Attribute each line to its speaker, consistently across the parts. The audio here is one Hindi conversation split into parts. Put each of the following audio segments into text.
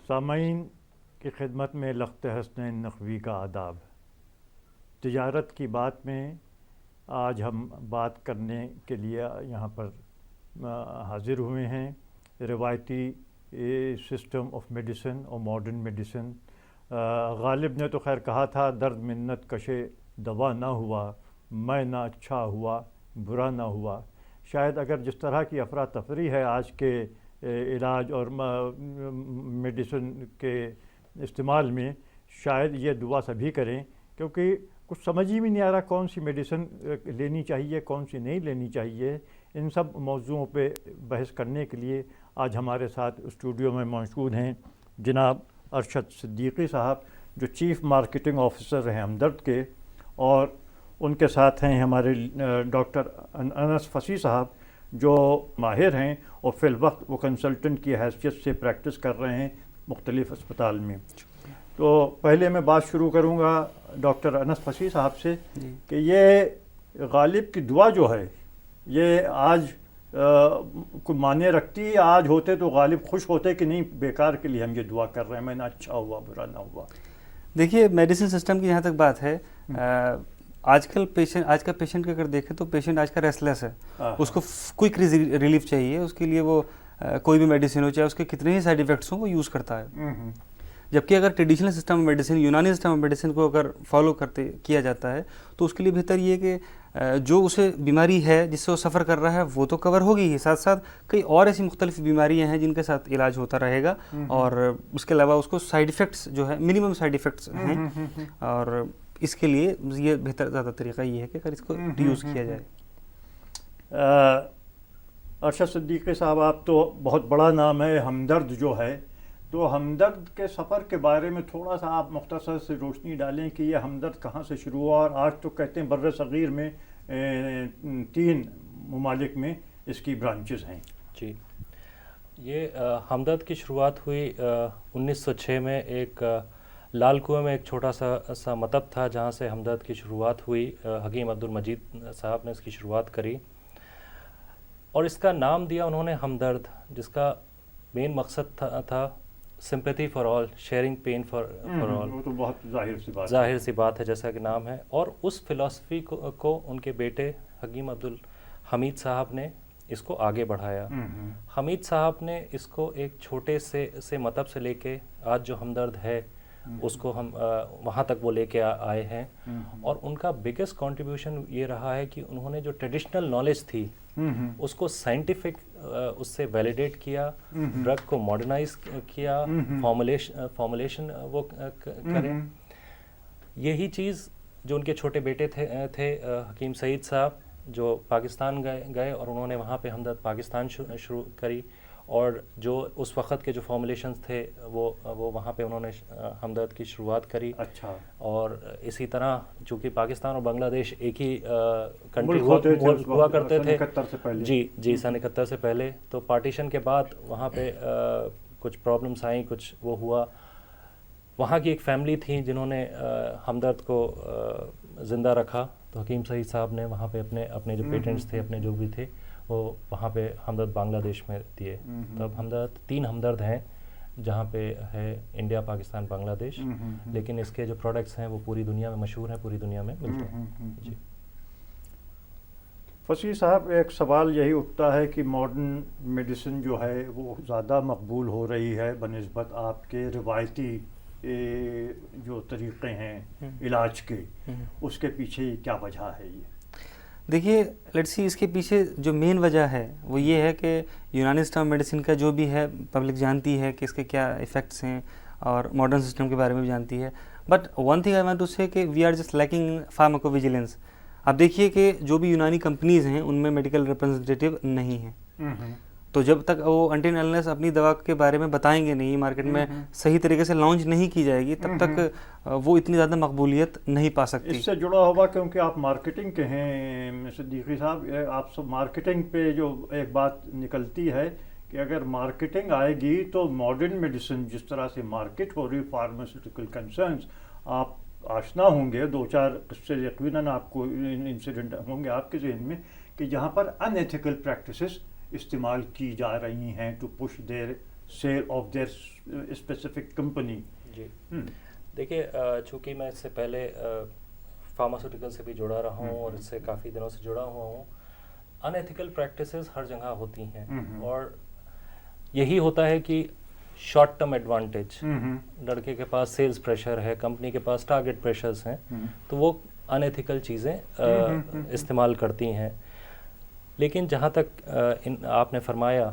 Speaker 1: सामाईन की खिदमत में लख्त हसन नकवी का आदाब। तिजारत की बात में आज हम बात करने के लिए यहाँ पर हाज़िर हुए हैं। रिवायती सिस्टम ऑफ मेडिसिन और मॉडर्न मेडिसिन। गालिब ने तो खैर कहा था, दर्द मिन्नत कशे दवा ना हुआ, मैं ना अच्छा हुआ बुरा ना हुआ। शायद अगर जिस तरह की अफरा तफरी है आज के इलाज और मेडिसिन के इस्तेमाल में, शायद ये दुआ सभी करें, क्योंकि कुछ समझ ही में नहीं आ रहा कौन सी मेडिसिन लेनी चाहिए कौन सी नहीं लेनी चाहिए। इन सब मौज़ूओं पे बहस करने के लिए आज हमारे साथ स्टूडियो में मौजूद हैं जनाब अरशद सिद्दीकी साहब, जो चीफ़ मार्केटिंग ऑफिसर हैं हमदर्द के, और उनके साथ हैं हमारे डॉक्टर अनस फसी साहब, जो माहिर हैं और फिल वक्त वो कंसल्टेंट की हैसियत से प्रैक्टिस कर रहे हैं मुख्तलिफ़ अस्पताल में। तो पहले मैं बात शुरू करूँगा डॉक्टर अनस फसी साहब से कि ये गालिब की दुआ जो है ये आज को माने रखती है। आज होते तो गालिब खुश होते कि नहीं, बेकार के लिए हम ये दुआ कर रहे हैं, मैंने अच्छा हुआ बुरा ना हुआ।
Speaker 2: देखिए, मेडिसिन सिस्टम की जहाँ तक बात है, आज का पेशेंट का अगर देखें तो पेशेंट आज का रेस्टलेस है। उसको क्विक रिलीफ चाहिए, उसके लिए वो कोई भी मेडिसिन हो, चाहे उसके कितने ही साइड इफ़ेक्ट्स हों, वो यूज़ करता है। जबकि अगर ट्रेडिशनल सिस्टम ऑफ मेडिसिन, यूनानी सिस्टम ऑफ मेडिसिन को अगर फॉलो किया जाता है तो उसके लिए बेहतर ये कि जो उसे बीमारी है जिससे वो सफ़र कर रहा है वो तो कवर होगी ही, साथ साथ कई और ऐसी मुख्तलिफ बीमारियां हैं जिनके साथ इलाज होता रहेगा, और उसके अलावा उसको साइड इफ़ेक्ट्स जो है, मिनिमम साइड इफ़ेक्ट्स हैं, और इसके लिए ये बेहतर ज़्यादा तरीका ये है कि अगर इसको यूज़ किया जाए।
Speaker 1: अरशद सिद्दीकी साहब, आप तो बहुत बड़ा नाम है हमदर्द जो है, तो हमदर्द के सफ़र के बारे में थोड़ा सा आप मुख्तसर से रोशनी डालें कि ये हमदर्द कहाँ से शुरू हुआ। और आज तो कहते हैं बर्र सग़ीर में 3 ममालिक में इसकी ब्रांचेस हैं।
Speaker 3: जी, ये हमदर्द की शुरुआत हुई 1906 में। एक लाल कुएं में एक छोटा सा मतब था जहाँ से हमदर्द की शुरुआत हुई। हकीम अब्दुल मजीद साहब ने इसकी शुरुआत करी और इसका नाम दिया उन्होंने हमदर्द, जिसका मेन मकसद था sympathy for all, sharing pain for all.
Speaker 1: वो तो बहुत
Speaker 3: जाहिर सी बात है जैसा कि नाम है। और उस फिलॉसफी को उनके बेटे हकीम अब्दुल हमीद साहब ने इसको आगे बढ़ाया। हमीद साहब ने इसको एक छोटे से मतब से लेके आज जो हमदर्द है उसको हम वहाँ तक वो लेके आए हैं। और उनका बिगेस्ट कंट्रीब्यूशन ये रहा है कि उन्होंने जो ट्रेडिशनल नॉलेज थी उसको साइंटिफिक उससे वैलिडेट किया, ड्रग को मॉडर्नाइज किया, फॉर्मुलेशन वो करें। यही चीज़ जो उनके छोटे बेटे थे हकीम सईद साहब, जो पाकिस्तान गए और उन्होंने वहाँ पे हमदर्द पाकिस्तान शुरू करी, और जो उस वक़्त के जो फॉर्मुलेशंस थे वो वहाँ पे उन्होंने हमदर्द की शुरुआत करी।
Speaker 1: अच्छा।
Speaker 3: और इसी तरह चूँकि पाकिस्तान और बांग्लादेश एक ही कंट्री हुआ करते थे जी सन 71 से पहले। तो पार्टीशन के बाद वहाँ पे कुछ प्रॉब्लम्स आई, कुछ वो हुआ। वहाँ की एक फैमिली थी जिन्होंने हमदर्द को ज़िंदा रखा। तो हकीम सईद साहब ने वहाँ पे अपने जो पेटेंट्स थे, अपने जो भी थे, वो वहाँ पे हमदर्द बांग्लादेश में दिए। तब हमदर्द 3 हमदर्द हैं जहाँ पे है इंडिया, पाकिस्तान, बांग्लादेश। लेकिन इसके जो प्रोडक्ट्स हैं वो पूरी दुनिया में मशहूर हैं, पूरी दुनिया में मिलते हैं। जी
Speaker 1: फसी साहब, एक सवाल यही उठता है कि मॉडर्न मेडिसिन जो है वो ज़्यादा मकबूल हो रही है बनिस्बत आपके रिवायती जो तरीक़े हैं इलाज के, उसके पीछे क्या वजह है? ये
Speaker 2: देखिए, लेट्स सी, इसके पीछे जो मेन वजह है वो ये है कि यूनानी सिस्टम मेडिसिन का जो भी है पब्लिक जानती है कि इसके क्या इफ़ेक्ट्स हैं, और मॉडर्न सिस्टम के बारे में भी जानती है। But one thing I want to say कि we are just lacking pharmacovigilance. आप देखिए कि जो भी यूनानी कंपनीज़ हैं उनमें मेडिकल रिप्रेजेंटेटिव नहीं हैं। तो जब तक वो अनटिल अनलेस अपनी दवा के बारे में बताएंगे नहीं, मार्केट में सही तरीके से लॉन्च नहीं की जाएगी, तब तक वो इतनी ज़्यादा मकबूलियत नहीं पा सकती।
Speaker 1: इससे जुड़ा होगा क्योंकि आप मार्केटिंग के हैं सिद्दीकी साहब, आप सब मार्केटिंग पे जो एक बात निकलती है कि अगर मार्केटिंग आएगी तो मॉडर्न मेडिसिन जिस तरह से मार्केट हो रही, फार्मास्यूटिकल कंसर्न्स, आप आशना होंगे 2-4 किस्से यकीनन आपको इंसिडेंट होंगे आपके जहन में कि जहाँ पर अनएथिकल प्रैक्टिसेस इस्तेमाल की जा रही हैं to push their sale of their specific company.
Speaker 3: जी देखिए, चूँकि मैं इससे पहले फार्मास्यूटिकल से भी जुड़ा रहा हूँ और इससे काफ़ी दिनों से जुड़ा हुआ हूँ, अनएथिकल प्रैक्टिसेस हर जगह होती हैं और यही होता है कि शॉर्ट टर्म एडवांटेज, लड़के के पास सेल्स प्रेशर है, कंपनी के पास टारगेट प्रेशर्स हैं, तो वो अनएथिकल चीज़ें इस्तेमाल करती हैं। लेकिन जहाँ तक आपने फरमाया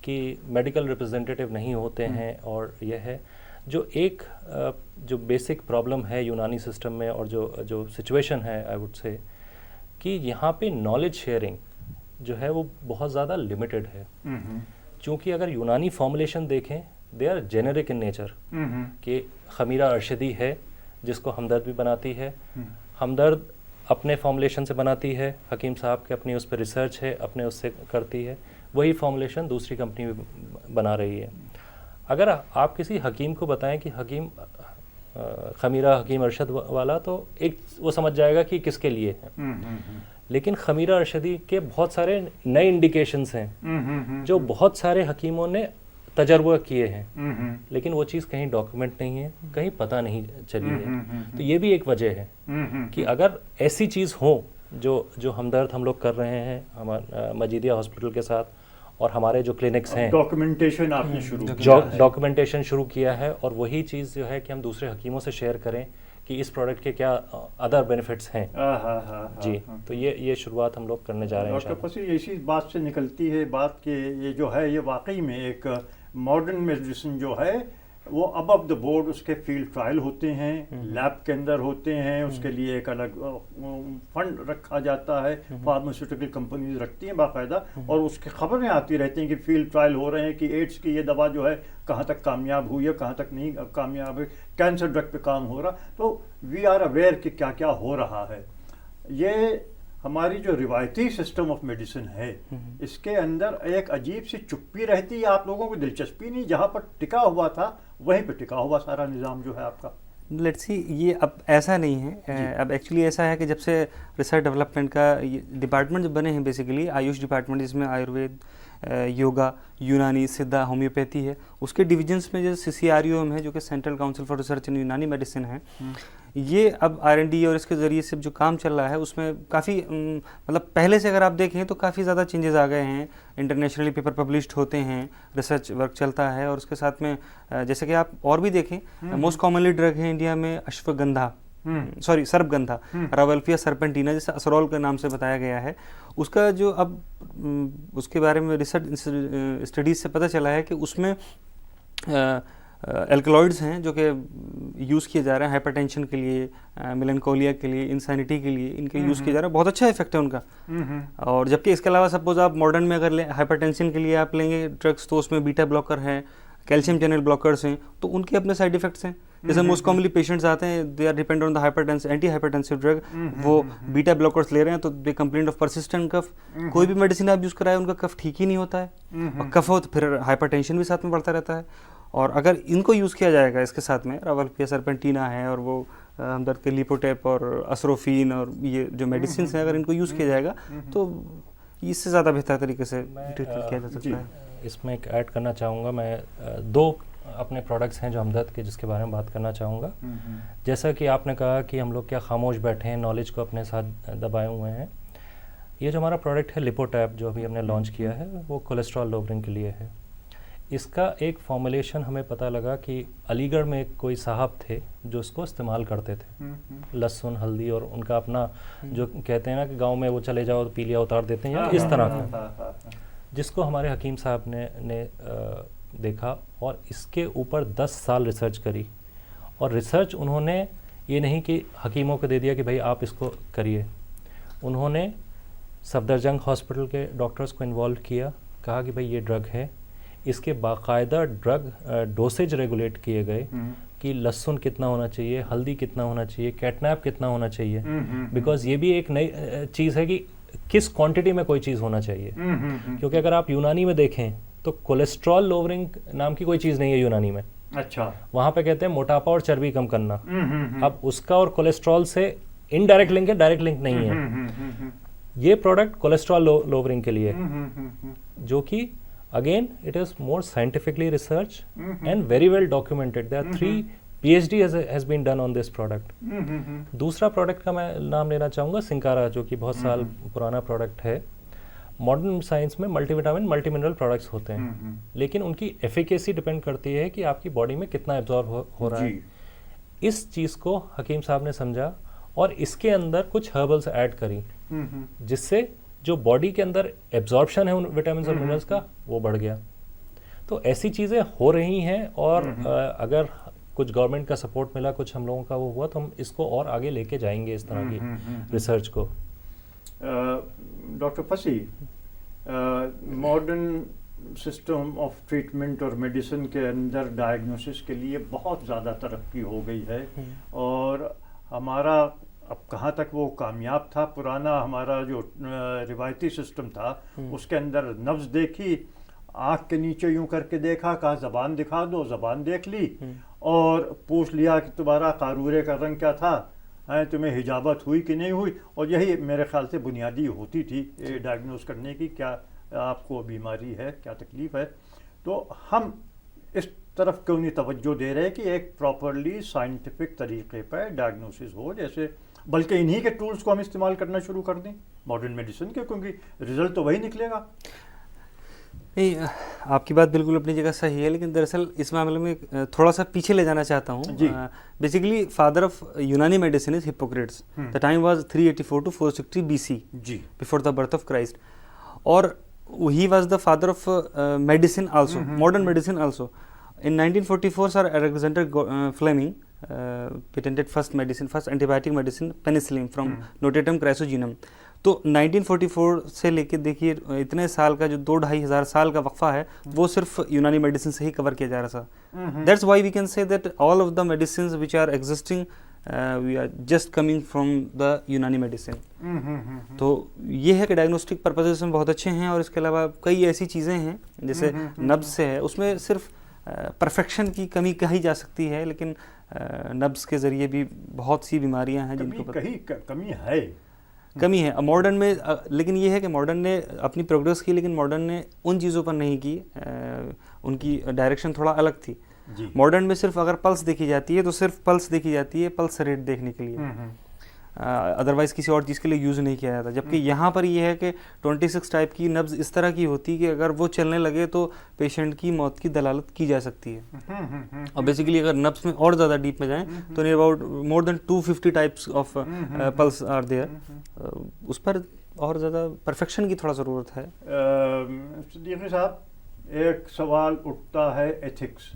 Speaker 3: कि मेडिकल रिप्रेजेंटेटिव नहीं होते हैं, और यह है जो बेसिक प्रॉब्लम है यूनानी सिस्टम में और जो सिचुएशन है, आई वुड से कि यहाँ पे नॉलेज शेयरिंग जो है वो बहुत ज़्यादा लिमिटेड है। क्योंकि अगर यूनानी फॉर्मुलेशन देखें, they are generic in nature, कि खमीरा अरशदी है जिसको हमदर्द भी बनाती है, हमदर्द अपने फॉर्मुलेशन से बनाती है, हकीम साहब के अपनी उस पर रिसर्च है, अपने उससे करती है, वही फॉर्मुलेशन दूसरी कंपनी भी बना रही है। अगर आप किसी हकीम को बताएं कि हकीम खमीरा हकीम अरशद वाला, तो एक वो समझ जाएगा कि किसके लिए है। लेकिन खमीरा अरशदी के बहुत सारे नए इंडिकेशंस हैं जो बहुत सारे हकीमों ने तजर्बा किए हैं, लेकिन वो चीज़ कहीं डॉक्यूमेंट नहीं है, कहीं पता नहीं चली है। तो ये भी एक वजह है कि अगर ऐसी चीज़ हो जो हमदर्द हम लोग कर रहे हैं हमारे मजीदिया हॉस्पिटल के साथ, और हमारे जो क्लिनिक्स हैं,
Speaker 1: डॉक्यूमेंटेशन आपने
Speaker 3: डॉक्यूमेंटेशन शुरू किया है, और वही चीज़ जो है कि हम दूसरे हकीमों से शेयर करें कि इस प्रोडक्ट के क्या अदर बेनिफिट्स हैं। जी, तो ये शुरुआत हम लोग करने जा रहे हैं।
Speaker 1: डॉक्टर पसी, इसी बात से निकलती है बात कि ये जो है ये वाकई में एक मॉडर्न मेडिसिन जो है वो अबव द बोर्ड उसके फील्ड ट्रायल होते हैं, लैब के अंदर होते हैं, उसके लिए एक अलग फंड रखा जाता है, फार्मास्यूटिकल कंपनीज रखती हैं बाकायदा, और उसकी खबरें आती रहती हैं कि फील्ड ट्रायल हो रहे हैं, कि एड्स की ये दवा जो है कहाँ तक कामयाब हुई है, कहाँ तक नहीं कामयाब है, कैंसर ड्रग पे काम हो रहा। तो वी आर अवेयर कि क्या क्या हो रहा है। ये हमारी जो रिवायती सिस्टम ऑफ मेडिसिन है, इसके अंदर एक अजीब सी चुप्पी रहती है, आप लोगों को दिलचस्पी नहीं, जहाँ पर टिका हुआ था वहीं पे टिका हुआ सारा निज़ाम जो है आपका।
Speaker 2: लेट्स सी, ये अब ऐसा नहीं है। अब एक्चुअली ऐसा है कि जब से रिसर्च डेवलपमेंट का डिपार्टमेंट जो बने हैं, बेसिकली आयुष डिपार्टमेंट, जिसमें आयुर्वेद, योगा, यूनानी, सिद्धा, होम्योपैथी है, उसके डिविजन्स में जो CCRUM है, जो कि सेंट्रल काउंसिल फॉर रिसर्च इन यूनानी मेडिसिन है, ये अब R&D और इसके ज़रिए से जो काम चल रहा है उसमें काफ़ी मतलब पहले से अगर आप देखें तो काफ़ी ज़्यादा चेंजेस आ गए हैं। इंटरनेशनली पेपर पब्लिश्ड होते हैं, रिसर्च वर्क चलता है, और उसके साथ में जैसे कि आप और भी देखें, मोस्ट कॉमनली ड्रग है इंडिया में अश्वगंधा, सर्पगंधा, रावल्फिया सर्पेंटिना, जैसे असरॉल के नाम से बताया गया है। उसका जो अब उसके बारे में रिसर्च स्टडीज से पता चला है कि उसमें एल्कलॉइड्स हैं जो कि यूज़ किए जा रहे हैं हाइपरटेंशन के लिए, मेलनकोलिया के लिए, इंसैनिटी के लिए, इनके यूज़ किए जा रहे हैं। बहुत अच्छा इफेक्ट है उनका। और जबकि इसके अलावा सपोज आप मॉडर्न में अगर हाइपरटेंशन के लिए आप लेंगे ड्रग्स, तो उसमें बीटा ब्लॉकर हैं, कैल्शियम चैनल ब्लॉकर्स हैं, तो उनके अपने साइड इफेक्ट्स हैं। जैसे मोस्ट कॉमनली पेशेंट्स आते हैं, they are depend on the hypertensive anti hypertensive drug, वो बीटा ब्लॉकर्स ले रहे हैं, तो they complaint of persistent cough. कोई भी मेडिसिन आप यूज़ कराए, उनका कफ ठीक ही नहीं होता है, और कफ हो तो फिर हाइपरटेंशन भी साथ में बढ़ता रहता है। और अगर इनको यूज़ किया जाएगा इसके साथ में, रावल्फिया सर्पेंटिना है, और वो हमदर्द के लिपोटेप और असरोफिन और ये जो मेडिसिन हैं, अगर इनको यूज़ किया जाएगा तो इससे ज़्यादा बेहतर तरीके से ट्रीटमेंट किया जा सकता है।
Speaker 3: इसमें एक ऐड करना चाहूँगा मैं, 2 अपने प्रोडक्ट्स हैं जो हमदर्द के, जिसके बारे में बात करना चाहूँगा। जैसा कि आपने कहा कि हम लोग क्या खामोश बैठे हैं, नॉलेज को अपने साथ दबाए हुए हैं। ये जो हमारा प्रोडक्ट है लिपोटैप, जो अभी हमने लॉन्च किया है, वो कोलेस्ट्रॉल लोवरिंग के लिए है। इसका एक फॉर्मुलेशन हमें पता लगा कि अलीगढ़ में कोई साहब थे जो इसको इस्तेमाल करते थे, लहसुन, हल्दी, और उनका अपना जो कहते हैं ना कि गांव में वो चले जाओ तो पीलिया उतार देते हैं, या इस तरह का, जिसको हमारे हकीम साहब ने देखा, और इसके ऊपर 10 साल रिसर्च करी। और रिसर्च उन्होंने ये नहीं कि हकीमों को दे दिया कि भाई आप इसको करिए, उन्होंने सफदरजंग हॉस्पिटल के डॉक्टर्स को इन्वॉल्व किया, कहा कि भाई ये ड्रग है, इसके बाकायदा ड्रग डोसेज रेगुलेट किए गए कि लहसुन कितना होना चाहिए, हल्दी कितना होना चाहिए, कैटनैप कितना होना चाहिए, बिकॉज ये भी एक नई चीज़ है कि किस क्वांटिटी में कोई चीज़ होना चाहिए। क्योंकि अगर आप यूनानी में देखें तो कोलेस्ट्रॉल लोवरिंग नाम की कोई चीज़ नहीं है यूनानी में।
Speaker 1: अच्छा,
Speaker 3: वहाँ पे कहते हैं मोटापा और चर्बी कम करना। अब उसका और कोलेस्ट्रॉल से इनडायरेक्ट लिंक है, डायरेक्ट लिंक नहीं है। ये प्रोडक्ट कोलेस्ट्रॉल लोवरिंग के लिए जो कि again it is more scientifically research and very well documented. There are 3 PhD has been done on this product। दूसरा प्रोडक्ट का मैं नाम लेना चाहूँगा सिंकारा, जो कि बहुत साल पुराना प्रोडक्ट है। मॉडर्न साइंस में मल्टीविटामिन मल्टी मिनरल प्रोडक्ट्स होते हैं, लेकिन उनकी एफिकेसी डिपेंड करती है कि आपकी बॉडी में कितना एब्जॉर्ब हो रहा है। इस चीज़ को हकीम साहब ने समझा और इसके अंदर कुछ हर्बल्स ऐड करी, जिससे जो बॉडी के अंदर एब्जॉर्प्शन है उन विटामिन और मिनरल्स का वो बढ़ गया। तो ऐसी चीज़ें हो रही हैं और अगर कुछ गवर्नमेंट का सपोर्ट मिला, कुछ हम लोगों का वो हुआ, तो हम इसको और आगे लेके जाएंगे इस तरह की रिसर्च को।
Speaker 1: डॉक्टर फसी, मॉडर्न सिस्टम ऑफ ट्रीटमेंट और मेडिसिन के अंदर डायग्नोसिस के लिए बहुत ज़्यादा तरक्की हो गई है और हमारा अब कहाँ तक वो कामयाब था, पुराना हमारा जो रिवायती सिस्टम था उसके अंदर नब्ज देखी, आँख के नीचे यूं करके देखा, कहा ज़बान दिखा दो, ज़बान देख ली और पूछ लिया कि तुम्हारा कारूरे का रंग क्या था, तुम्हें हिजाबत हुई कि नहीं हुई, और यही मेरे ख्याल से बुनियादी होती थी डायग्नोस करने की, क्या आपको बीमारी है, क्या तकलीफ़ है। तो हम इस तरफ क्यों नहीं तवज्जो दे रहे कि एक प्रॉपरली साइंटिफिक तरीके पर डायग्नोसिस हो, जैसे बल्कि इन्हीं के टूल्स को हम इस्तेमाल करना शुरू कर दें मॉडर्न मेडिसिन के, क्योंकि रिजल्ट तो वही निकलेगा।
Speaker 2: नहीं, आपकी बात बिल्कुल अपनी जगह सही है, लेकिन दरअसल इस मामले में थोड़ा सा पीछे ले जाना चाहता हूँ। Basically father of Unani medicine is Hippocrates. The time was 384 to 460 BC, before the birth of Christ, और he was the father of medicine also, modern medicine also. In 1944, Sir Alexander Fleming patented first antibiotic medicine, penicillin from Notatum Chrysogenum। तो 1944 से लेके देखिए इतने साल का जो 2-2.5 हज़ार साल का वक्फा है वो सिर्फ यूनानी मेडिसिन से ही कवर किया जा रहा था। That's why we can say that all of the medicine which are existing we are just coming from the Unani medicine. तो ये है कि डायग्नोस्टिक पर्पजेस में बहुत अच्छे हैं, और इसके अलावा कई ऐसी चीज़ें हैं जैसे नब्ज से है, उसमें सिर्फ परफेक्शन की कमी कही जा सकती है, लेकिन नब्ज के ज़रिए भी बहुत सी बीमारियां हैं जिनको कमी है मॉडर्न में। लेकिन ये है कि मॉडर्न ने अपनी प्रोग्रेस की, लेकिन मॉडर्न ने उन चीज़ों पर नहीं की, उनकी डायरेक्शन थोड़ा अलग थी। मॉडर्न में सिर्फ अगर पल्स देखी जाती है तो सिर्फ पल्स देखी जाती है, पल्स रेट देखने के लिए, अदरवाइज किसी और चीज़ के लिए यूज़ नहीं किया जाता। जबकि यहाँ पर ये है कि 26 टाइप की नब्ज इस तरह की होती है कि अगर वो चलने लगे तो पेशेंट की मौत की दलालत की जा सकती है। और बेसिकली अगर नब्ज में और ज़्यादा डीप में जाएं तो near about more than 250 types of pulse are there. उस पर और ज़्यादा परफेक्शन की थोड़ा ज़रूरत है।
Speaker 1: सिद्दीकी साहब, एक सवाल उठता है एथिक्स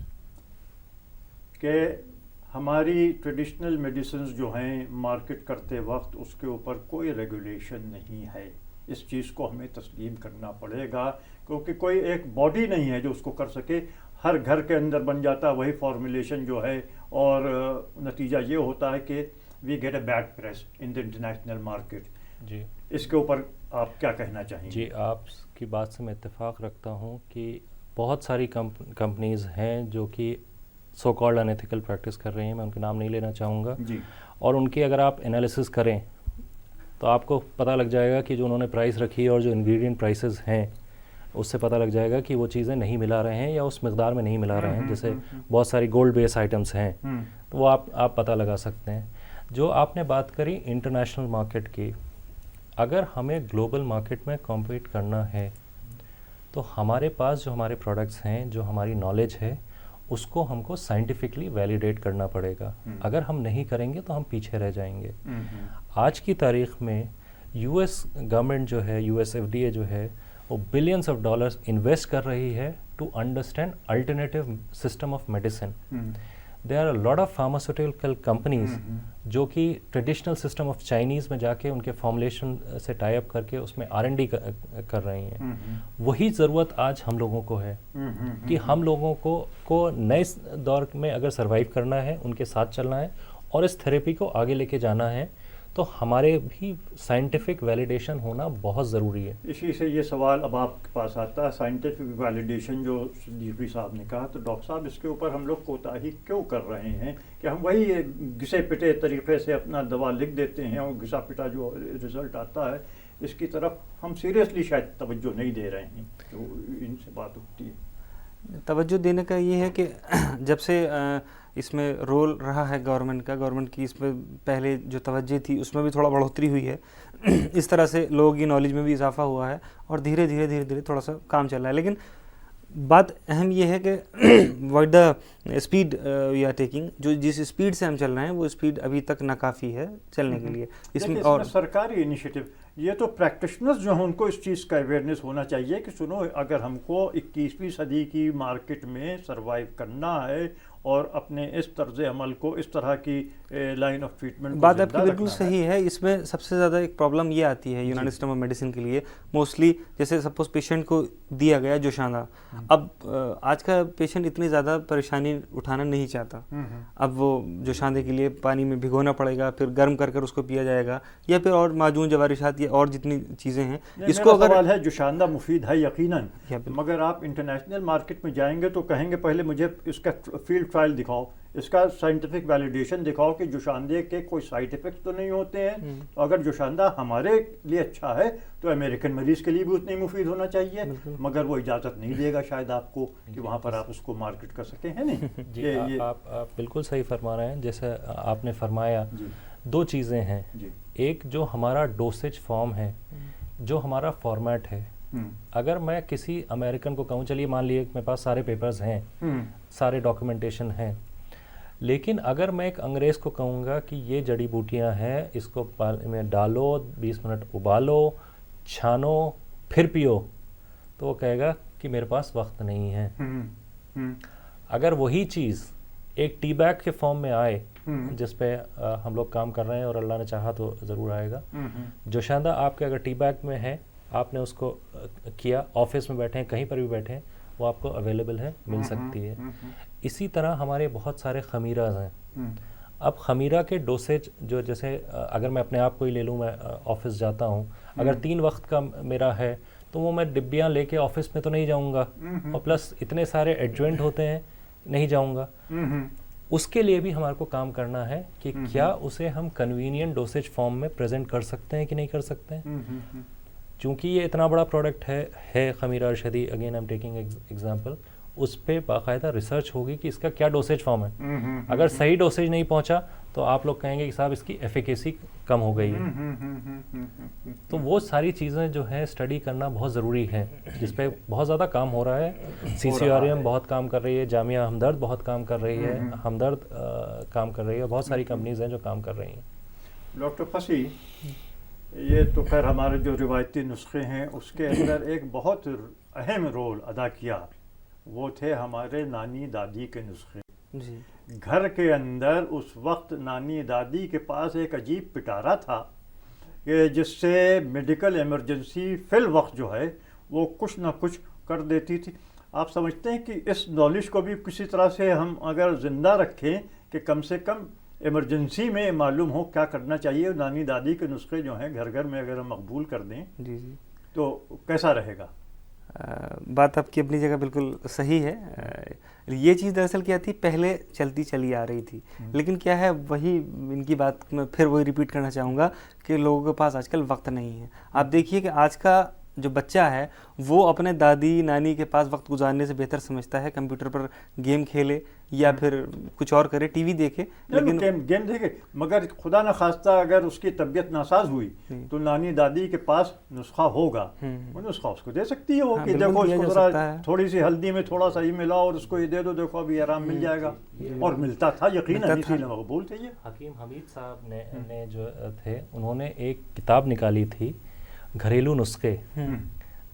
Speaker 1: के, हमारी ट्रेडिशनल मेडिसिन जो हैं मार्केट करते वक्त उसके ऊपर कोई रेगुलेशन नहीं है, इस चीज़ को हमें तस्लीम करना पड़ेगा, क्योंकि कोई एक बॉडी नहीं है जो उसको कर सके। हर घर के अंदर बन जाता वही फॉर्मुलेशन जो है, और नतीजा ये होता है कि we get a bad press in the international market. जी, इसके ऊपर आप क्या कहना चाहेंगे?
Speaker 3: जी, आपकी बात से मैं इत्तेफाक रखता हूँ कि बहुत सारी कंपनीज़ हैं जो कि सो कॉल्ड अनएथिकल प्रैक्टिस कर रही हैं, मैं उनके नाम नहीं लेना चाहूँगा, और उनकी अगर आप एनालिसिस करें तो आपको पता लग जाएगा कि जो उन्होंने प्राइस रखी है और जो इंग्रेडिएंट प्राइसेस हैं उससे पता लग जाएगा कि वो चीज़ें नहीं मिला रहे हैं या उस मकदार में नहीं मिला रहे हैं। जैसे बहुत सारी गोल्ड बेस आइटम्स हैं, तो वो आप पता लगा सकते हैं। जो आपने बात करी इंटरनेशनल मार्केट की, अगर हमें ग्लोबल मार्केट में कॉम्पीट करना है तो हमारे पास जो हमारे प्रोडक्ट्स हैं, जो हमारी नॉलेज है, उसको हमको साइंटिफिकली वैलिडेट करना पड़ेगा। अगर हम नहीं करेंगे तो हम पीछे रह जाएंगे। आज की तारीख में यूएस गवर्नमेंट जो है, यूएस FDA जो है, वो बिलियंस ऑफ डॉलर्स इन्वेस्ट कर रही है to understand alternative system of medicine. There are lot of pharmaceutical companies जो कि ट्रेडिशनल सिस्टम ऑफ चाइनीज़ में जाके उनके फॉर्मुलेशन से टाई अप करके उसमें R&D कर रही हैं। वही ज़रूरत आज हम लोगों को है कि हम लोगों को नए दौर में अगर सरवाइव करना है, उनके साथ चलना है और इस थेरेपी को आगे लेके जाना है, तो हमारे भी साइंटिफिक वैलिडेशन होना बहुत ज़रूरी है।
Speaker 1: इसी से ये सवाल अब आपके पास आता है, साइंटिफिक वैलिडेशन जो सिद्दीकी साहब ने कहा, तो डॉक्टर साहब इसके ऊपर हम लोग कोताही क्यों कर रहे हैं कि हम वही घिसे पिटे तरीके से अपना दवा लिख देते हैं और घिसा पिटा जो रिज़ल्ट आता है इसकी तरफ हम सीरियसली शायद तवज्जो नहीं दे रहे हैं, तो इनसे बात उठती है।
Speaker 2: तवज्जो देने का ये है कि जब से इसमें रोल रहा है गवर्नमेंट की इसमें पहले जो तवज्जो थी उसमें भी थोड़ा बढ़ोतरी हुई है इस तरह से लोगों की नॉलेज में भी इजाफा हुआ है और धीरे धीरे थोड़ा सा काम चल रहा है। लेकिन बात अहम ये है कि what the speed we are taking, जो जिस स्पीड से हम चल रहे हैं वो स्पीड अभी तक नाकाफ़ी है चलने के लिए। इसमें और
Speaker 1: सरकारी इनिशिएटिव, ये तो प्रैक्टिशनर्स जो हैं उनको इस चीज़ का अवेयरनेस होना चाहिए कि सुनो, अगर हमको 21वीं सदी की मार्केट में सरवाइव करना है और अपने इस तर्ज अमल को, इस तरह की लाइन ऑफ ट्रीटमेंट,
Speaker 2: बात आपकी बिल्कुल सही है। इसमें सबसे ज़्यादा एक प्रॉब्लम ये आती है यूनानी सिस्टम ऑफ मेडिसिन के लिए मोस्टली, जैसे सपोज पेशेंट को दिया गया जोशाना, अब आज का पेशेंट इतनी ज़्यादा परेशानी उठाना नहीं चाहता, अब वो जोशाने के लिए पानी में भिगोना पड़ेगा, फिर गर्म कर उसको पिया जाएगा, या फिर और माजून जवारिशात या और जितनी चीज़ें हैं। इसको अगर
Speaker 1: सवाल है, जोशाना मुफीद है यकीनन, मगर आप इंटरनेशनल मार्केट में जाएंगे तो कहेंगे पहले मुझे इसका फील्ड ट्रायल दिखाओ, इसका साइंटिफिक वैलिडेशन दिखाओ कि जोशानदे के कोई साइड इफेक्ट्स तो नहीं होते हैं। अगर जोशानदा हमारे लिए अच्छा है तो अमेरिकन मरीज के लिए भी उतना ही मुफीद होना चाहिए, मगर वो इजाज़त नहीं देगा शायद आपको कि वहाँ पर आप उसको मार्केट कर सकें, है नहीं?
Speaker 3: जी, आप बिल्कुल सही फरमा रहे हैं। जैसे आपने फरमाया, दो चीज़ें हैं, एक जो हमारा डोसेज फॉर्म है, जो हमारा फॉर्मेट है। अगर मैं किसी अमेरिकन को कहूँ, चलिए मान लिए मेरे पास सारे पेपर्स हैं, सारे डॉक्यूमेंटेशन हैं, लेकिन अगर मैं एक अंग्रेज़ को कहूँगा कि ये जड़ी बूटियाँ हैं, इसको पानी में डालो, 20 मिनट उबालो, छानो, फिर पियो, तो वो कहेगा कि मेरे पास वक्त नहीं है। अगर वही चीज़ एक टी बैग के फॉर्म में आए, जिस पे हम लोग काम कर रहे हैं और अल्लाह ने चाहा तो ज़रूर आएगा, जोशानदा आपके अगर टी बैग में है, आपने उसको किया, ऑफिस में बैठे हैं, कहीं पर भी बैठे हैं, वो आपको अवेलेबल है, मिल सकती है। इसी तरह हमारे बहुत सारे खमीराज हैं। अब खमीरा के डोसेज जो, जैसे अगर मैं अपने आप को ही ले लूँ, मैं ऑफिस जाता हूँ, अगर 3 वक्त का मेरा है तो वो मैं डिब्बियाँ लेके ऑफिस में तो नहीं जाऊँगा, और प्लस इतने सारे एडजॉइंट होते हैं, नहीं जाऊँगा। उसके लिए भी हमारे को काम करना है कि क्या उसे हम कन्वीनियंट डोसेज फॉर्म में प्रेजेंट कर सकते हैं कि नहीं कर सकते हैं। चूँकि ये इतना बड़ा प्रोडक्ट है Khamira Arshadi, again I am taking example, उस पर बाकायदा रिसर्च होगी कि इसका क्या डोसेज फॉर्म है। अगर सही डोसेज नहीं पहुंचा तो आप लोग कहेंगे कि साहब इसकी एफिकेसी कम हो गई है। तो वो सारी चीज़ें जो है स्टडी करना बहुत ज़रूरी है, जिस पे बहुत ज़्यादा काम हो रहा है। CCRM बहुत काम कर रही है, जामिया हमदर्द बहुत काम कर रही है, हमदर्द काम कर रही है, बहुत सारी कंपनीज हैं जो काम कर रही हैं।
Speaker 1: डॉक्टर फसी, ये तो खैर हमारे जो रिवायती नुस्खे हैं उसके अंदर एक बहुत अहम रोल अदा किया, वो थे हमारे नानी दादी के नुस्खे। घर के अंदर उस वक्त नानी दादी के पास एक अजीब पिटारा था कि जिससे मेडिकल इमरजेंसी फिल वक्त जो है वो कुछ ना कुछ कर देती थी। आप समझते हैं कि इस नॉलेज को भी किसी तरह से हम अगर ज़िंदा रखें कि कम से कम इमरजेंसी में मालूम हो क्या करना चाहिए, नानी दादी के नुस्खे जो हैं घर घर में अगर हम मकबूल कर दें
Speaker 2: जी
Speaker 1: तो कैसा रहेगा?
Speaker 2: बात आपकी अपनी जगह बिल्कुल सही है। ये चीज़ दरअसल क्या थी, पहले चलती चली आ रही थी, लेकिन क्या है, वही इनकी बात मैं फिर वही रिपीट करना चाहूँगा कि लोगों के पास आजकल वक्त नहीं है। आप देखिए कि आज का जो बच्चा है वो अपने दादी नानी के पास वक्त गुजारने से बेहतर समझता है कंप्यूटर पर गेम खेले या फिर कुछ और करे, टीवी देखे, लेकिन
Speaker 1: गेम देखे, मगर खुदा न खास्ता अगर उसकी तबीयत नासाज हुई तो नानी दादी के पास नुस्खा होगा, वो नुस्खा उसको दे सकती है वो कि देखो इसको जरा थोड़ी सी हल्दी में थोड़ा सा ही मिला और उसको ये दे दो, देखो अभी आराम मिल जाएगा। और मिलता था यकीनन, इसीलिए मकबूल थे। ये
Speaker 3: हकीम हमीद साहब ने जो थे, उन्होंने एक किताब निकाली थी, घरेलू नुस्खे,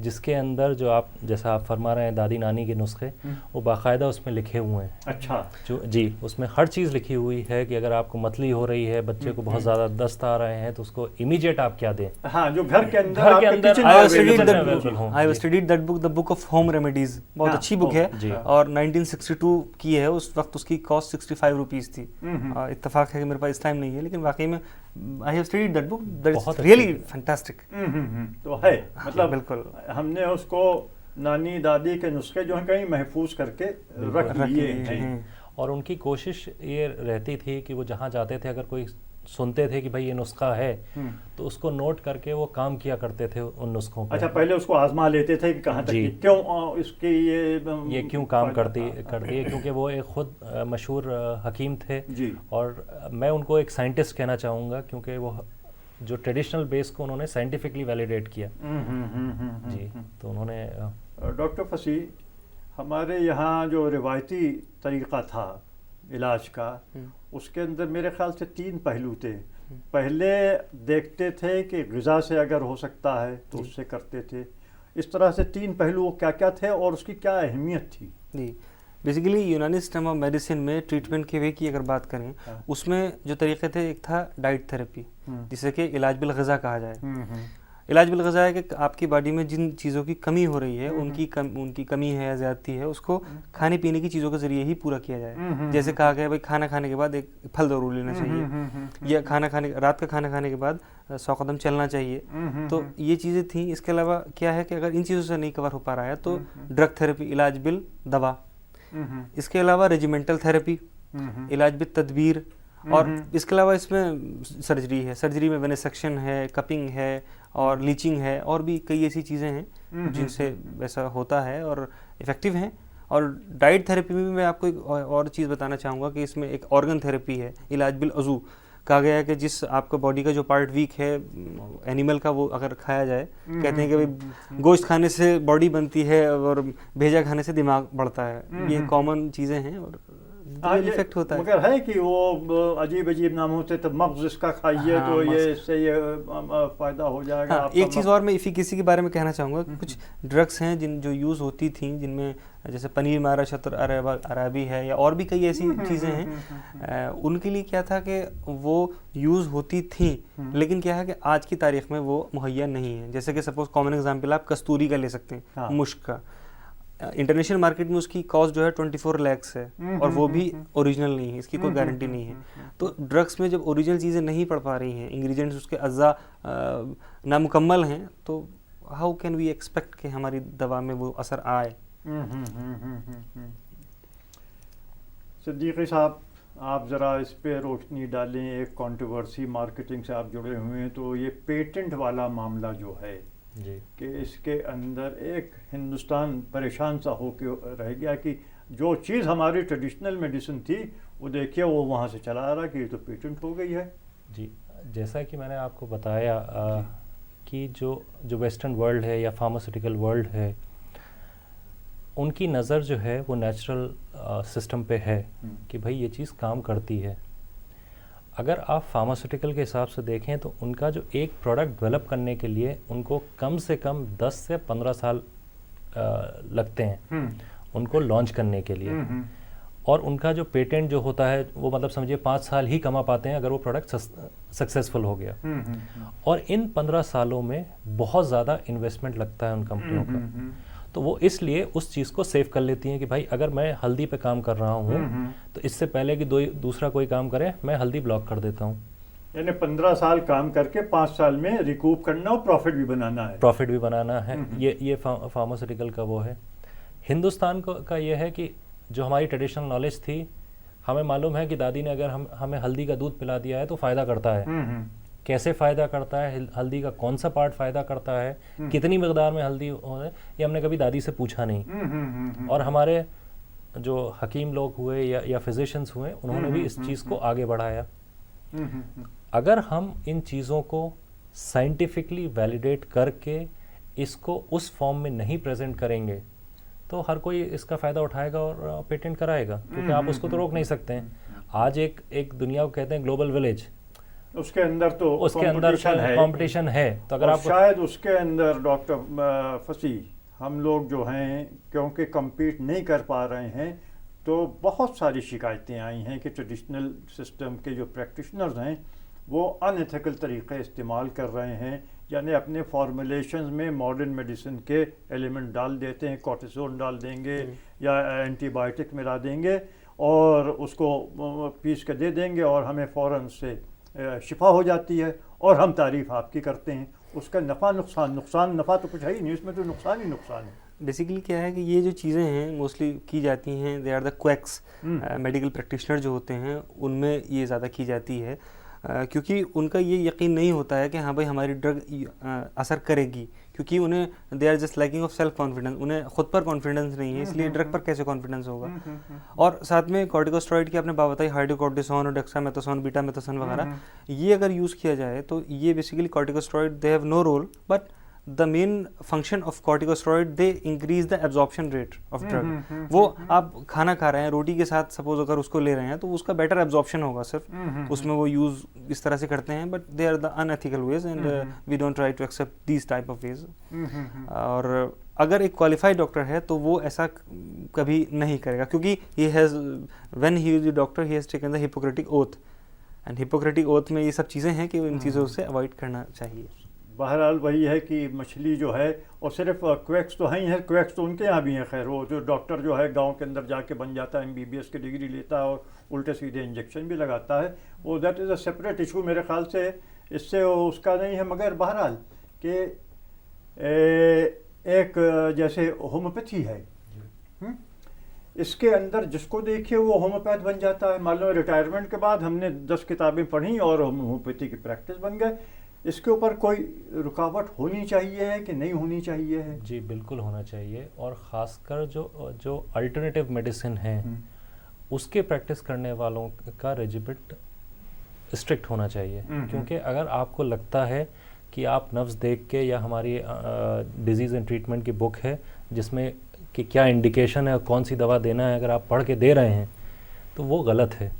Speaker 3: जिसके अंदर जो आप जैसा आप फरमा रहे हैं दादी नानी के नुस्खे, वो बाकायदा उसमें लिखे हुए हैं।
Speaker 1: अच्छा।
Speaker 3: जो जी, उसमें हर चीज़ लिखी हुई है कि अगर आपको मतली हो रही है, बच्चे को बहुत ज़्यादा दस्त आ रहे हैं, तो उसको इमीडिएट आप क्या दें।
Speaker 1: हाँ, जो घर के अंदर
Speaker 3: घर के अंदर
Speaker 1: kitchen
Speaker 2: I have
Speaker 1: में
Speaker 2: studied
Speaker 1: available
Speaker 2: that
Speaker 1: हो।
Speaker 2: book. I have studied that book, the book of home remedies. बहुत
Speaker 1: हाँ,
Speaker 2: अच्छी बुक है
Speaker 3: जी।
Speaker 2: और 1962 की है। उस वक्त उसकी कॉस्ट 65 रुपीज़ थी। इत्तेफाक है कि मेरे पास इस टाइम नहीं है, लेकिन वाकई में I have studied that book, that
Speaker 3: बहुत
Speaker 2: इज
Speaker 3: अच्छी
Speaker 2: रियली
Speaker 3: है।
Speaker 2: फैंटास्टिक।
Speaker 1: तो है मतलब
Speaker 2: बिल्कुल।
Speaker 1: हमने उसको नानी दादी के नुस्खे जो हैं कहीं महफूज करके रख लिए हैं।
Speaker 3: और उनकी कोशिश ये रहती थी कि वो जहाँ जाते थे, अगर कोई सुनते थे कि भाई ये नुस्खा है, तो उसको नोट करके वो काम किया करते थे उन नुस्खों पे।
Speaker 1: अच्छा, पहले उसको आजमा लेते थे कि कहाँ तक
Speaker 3: जी।
Speaker 1: क्यों इसकी
Speaker 3: ये क्यों काम करती है, क्योंकि वो एक खुद मशहूर हकीम थे
Speaker 1: जी।
Speaker 3: और मैं उनको एक साइंटिस्ट कहना चाहूँगा, क्योंकि वो जो ट्रेडिशनल बेस को उन्होंने साइंटिफिकली वैलिडेट किया। जी, तो उन्होंने
Speaker 1: डॉक्टर फसी, हमारे यहाँ जो रिवायती तरीक़ा था इलाज का, उसके अंदर मेरे ख्याल से 3 पहलू थे। पहले देखते थे कि ग़िज़ा से अगर हो सकता है तो उससे करते थे। इस तरह से 3 पहलू क्या क्या थे और उसकी क्या अहमियत थी?
Speaker 2: जी, बेसिकली यूनानी सिस्टम ऑफ मेडिसिन में ट्रीटमेंट के वे की अगर बात करें, उसमें जो तरीके थे, एक था डाइट थेरेपी, जिसे कि इलाज बिल ग़िज़ा कहा जाए। इलाज बिल ग़िज़ा है कि आपकी बॉडी में जिन चीज़ों की कमी हो रही है, उनकी कमी है या ज़्यादती है, उसको खाने पीने की चीज़ों के ज़रिए ही पूरा किया जाए। जैसे कहा गया भाई खाना खाने के बाद एक फल ज़रूर लेना चाहिए, या रात का खाना खाने के बाद 100 कदम चलना चाहिए। तो ये चीज़ें थी। इसके अलावा क्या है कि अगर इन चीज़ों से नहीं कवर हो पा रहा है तो ड्रग थेरेपी, इलाज बिल दवा। इसके अलावा रेजिमेंटल थेरेपी, इलाज बिल तदबीर, और इसके अलावा इसमें सर्जरी है। सर्जरी में वेनेसेक्शन है, कपिंग है और लीचिंग है, और भी कई ऐसी चीज़ें हैं जिनसे वैसा होता है और इफ़ेक्टिव हैं। और डाइट थेरेपी में भी मैं आपको एक और चीज़ बताना चाहूँगा कि इसमें एक ऑर्गन थेरेपी है, इलाज बिल अज़ू। कहा गया है कि जिस आपका बॉडी का जो पार्ट वीक है एनिमल का, वो अगर खाया जाए, कहते हैं कि भाई गोश्त खाने से बॉडी बनती है और भेजा खाने से दिमाग बढ़ता है। ये कॉमन चीज़ें हैं और इफेक्ट होता है।
Speaker 1: मगर है कि वो अजीब अजीब नाम होते, तो मग्ज़ इसका खाइए तो ये इससे ये फ़ायदा हो जाएगा।
Speaker 2: हाँ, एक चीज़ और मैं इफिकेसी के बारे में कहना चाहूँगा कि कुछ ड्रग्स हैं जो यूज़ होती थी, जिनमें जैसे पनीर मारा शतर अराबी है, या और भी कई ऐसी चीज़ें हैं, उनके लिए क्या था कि वो यूज़ होती थी, लेकिन क्या है कि आज की तारीख में वो मुहैया नहीं है। जैसे कि सपोज कॉमन एग्जांपल आप कस्तूरी का ले सकते हैं, मुश्क का। इंटरनेशनल मार्केट में उसकी कॉस्ट जो है 24 लाख है, और वो भी ओरिजिनल नहीं है, इसकी कोई गारंटी नहीं है। तो ड्रग्स में जब ओरिजिनल चीज़ें नहीं पड़ पा रही हैं, इंग्रेडिएंट्स उसके अज्जा नामुकम्मल हैं, तो हाउ कैन वी एक्सपेक्ट कि हमारी दवा में वो असर आए।
Speaker 1: सिद्दीकी साहब, आप ज़रा इस पे रोशनी डालें। एक कंट्रोवर्सी, मार्केटिंग से आप जुड़े हुए हैं, तो ये पेटेंट वाला मामला जो है
Speaker 3: जी,
Speaker 1: कि इसके अंदर एक हिंदुस्तान परेशान सा हो के रह गया कि जो चीज़ हमारी ट्रेडिशनल मेडिसिन थी, वो देखिए वो वहाँ से चला आ रहा कि ये तो पेटेंट हो गई है।
Speaker 3: जी, जैसा कि मैंने आपको बताया कि जो वेस्टर्न वर्ल्ड है या फार्मास्यूटिकल वर्ल्ड है, उनकी नज़र जो है वो नेचुरल सिस्टम पे है कि भाई ये चीज़ काम करती है। अगर आप फार्मास्यूटिकल के हिसाब से देखें तो उनका जो एक प्रोडक्ट डेवलप करने के लिए उनको कम से कम 10 से 15 साल लगते हैं उनको लॉन्च करने के लिए। और उनका जो पेटेंट जो होता है वो मतलब समझिए 5 साल ही कमा पाते हैं अगर वो प्रोडक्ट सक्सेसफुल हो गया। और इन 15 सालों में बहुत ज़्यादा इन्वेस्टमेंट लगता है उन कंपनियों का, तो वो इसलिए उस चीज़ को सेव कर लेती हैं कि भाई अगर मैं हल्दी पे काम कर रहा हूँ तो इससे पहले कि दूसरा कोई काम करे, मैं हल्दी ब्लॉक कर देता हूँ।
Speaker 1: यानी 15 साल काम करके 5 साल में रिकूप करना और प्रॉफिट भी बनाना है। ये फार्मास्यूटिकल का वो है। हिंदुस्तान का ये है कि जो हमारी ट्रेडिशनल नॉलेज थी, हमें मालूम है कि दादी ने अगर हमें हल्दी का दूध पिला दिया है तो फ़ायदा करता है। कैसे फ़ायदा करता है, हल्दी का कौन सा पार्ट फ़ायदा करता है, कितनी मकदार में हल्दी हो, ये हमने कभी दादी से पूछा नहीं। और हमारे जो हकीम लोग हुए या फिजिशियंस हुए, उन्होंने भी इस चीज़ को आगे बढ़ाया। अगर हम इन चीज़ों को साइंटिफिकली वैलिडेट करके इसको उस फॉर्म में नहीं प्रेजेंट करेंगे तो हर कोई इसका फ़ायदा उठाएगा और पेटेंट कराएगा, क्योंकि आप उसको तो रोक नहीं सकते हैं। आज एक दुनिया को कहते हैं ग्लोबल विलेज, उसके अंदर तो
Speaker 3: उसके अंदर कंपटीशन है, तो अगर
Speaker 1: और
Speaker 3: आप
Speaker 1: शायद उसके अंदर डॉक्टर फसी हम लोग जो हैं क्योंकि compete नहीं कर पा रहे हैं, तो बहुत सारी शिकायतें आई हैं कि ट्रेडिशनल सिस्टम के जो प्रैक्टिशनर्स हैं वो अनएथिकल तरीक़े इस्तेमाल कर रहे हैं, यानी अपने फॉर्मुलेशंस में मॉडर्न मेडिसिन के एलिमेंट डाल देते हैं, कॉर्टिसोन डाल देंगे या एंटीबायोटिक मिला देंगे और उसको पीस के दे देंगे और हमें फ़ौरन से शिफा हो जाती है और हम तारीफ़ आपकी करते हैं। उसका नफ़ा नुकसान नफ़ा तो कुछ है ही नहीं, उसमें तो नुकसान ही नुकसान है।
Speaker 2: बेसिकली क्या है कि ये जो चीज़ें हैं मोस्टली की जाती हैं, they are the quacks, medical practitioner जो होते हैं उनमें ये ज़्यादा की जाती है, क्योंकि उनका ये यकीन नहीं होता है कि हाँ भाई हमारी ड्रग असर करेगी, क्योंकि उन्हें they are just lacking of self confidence, उन्हें खुद पर कॉन्फिडेंस नहीं है, इसलिए ड्रग पर कैसे कॉन्फिडेंस होगा। और साथ में कॉर्टिकोस्टेरॉइड की आपने बात बताई, हाइड्रोकॉर्टिसोन और डेक्सामेथासोन, बीटामेथासोन वगैरह, ये अगर यूज़ किया जाए तो ये basically corticosteroid they have no role, but the main function of corticosteroid, they increase the absorption rate of drug। वो आप खाना खा रहे हैं रोटी के साथ, सपोज अगर उसको ले रहे हैं तो उसका बेटर एब्जॉर्प्शन होगा सिर्फ, उसमें वो यूज़ इस तरह से करते हैं, but they are the unethical ways and we don't try to accept these type of ways. और अगर एक क्वालिफाइड डॉक्टर है तो वो ऐसा कभी नहीं करेगा, क्योंकि he has when he is the doctor he has taken the Hippocratic oath, and Hippocratic oath में ये सब चीज़ें हैं कि इन चीज़ों से अवॉइड करना चाहिए।
Speaker 1: बहरहाल वही है कि मछली जो है, और सिर्फ क्वैक्स तो हैं ही हैं, क्वैक्स तो उनके यहाँ भी हैं। खैर वो जो डॉक्टर जो है गांव के अंदर जाके बन जाता है, MBBS की डिग्री लेता है और उल्टे सीधे इंजेक्शन भी लगाता है, वो that is a separate issue मेरे ख्याल से, इससे उसका नहीं है। मगर बहरहाल कि एक जैसे होम्योपैथी है, इसके अंदर जिसको देखिए वो होम्योपैथ बन जाता है। मान लो रिटायरमेंट के बाद हमने 10 किताबें पढ़ी और होम्योपैथी की प्रैक्टिस बन गए। इसके ऊपर कोई रुकावट होनी चाहिए है कि नहीं होनी चाहिए है?
Speaker 3: जी बिल्कुल होना चाहिए, और ख़ासकर जो अल्टरनेटिव मेडिसिन है उसके प्रैक्टिस करने वालों का रेजिमेंट स्ट्रिक्ट होना चाहिए। क्योंकि अगर आपको लगता है कि आप नब्ज़ देख के, या हमारी डिजीज़ एंड ट्रीटमेंट की बुक है जिसमें कि क्या इंडिकेशन है, कौन सी दवा देना है, अगर आप पढ़ के दे रहे हैं तो वो गलत है।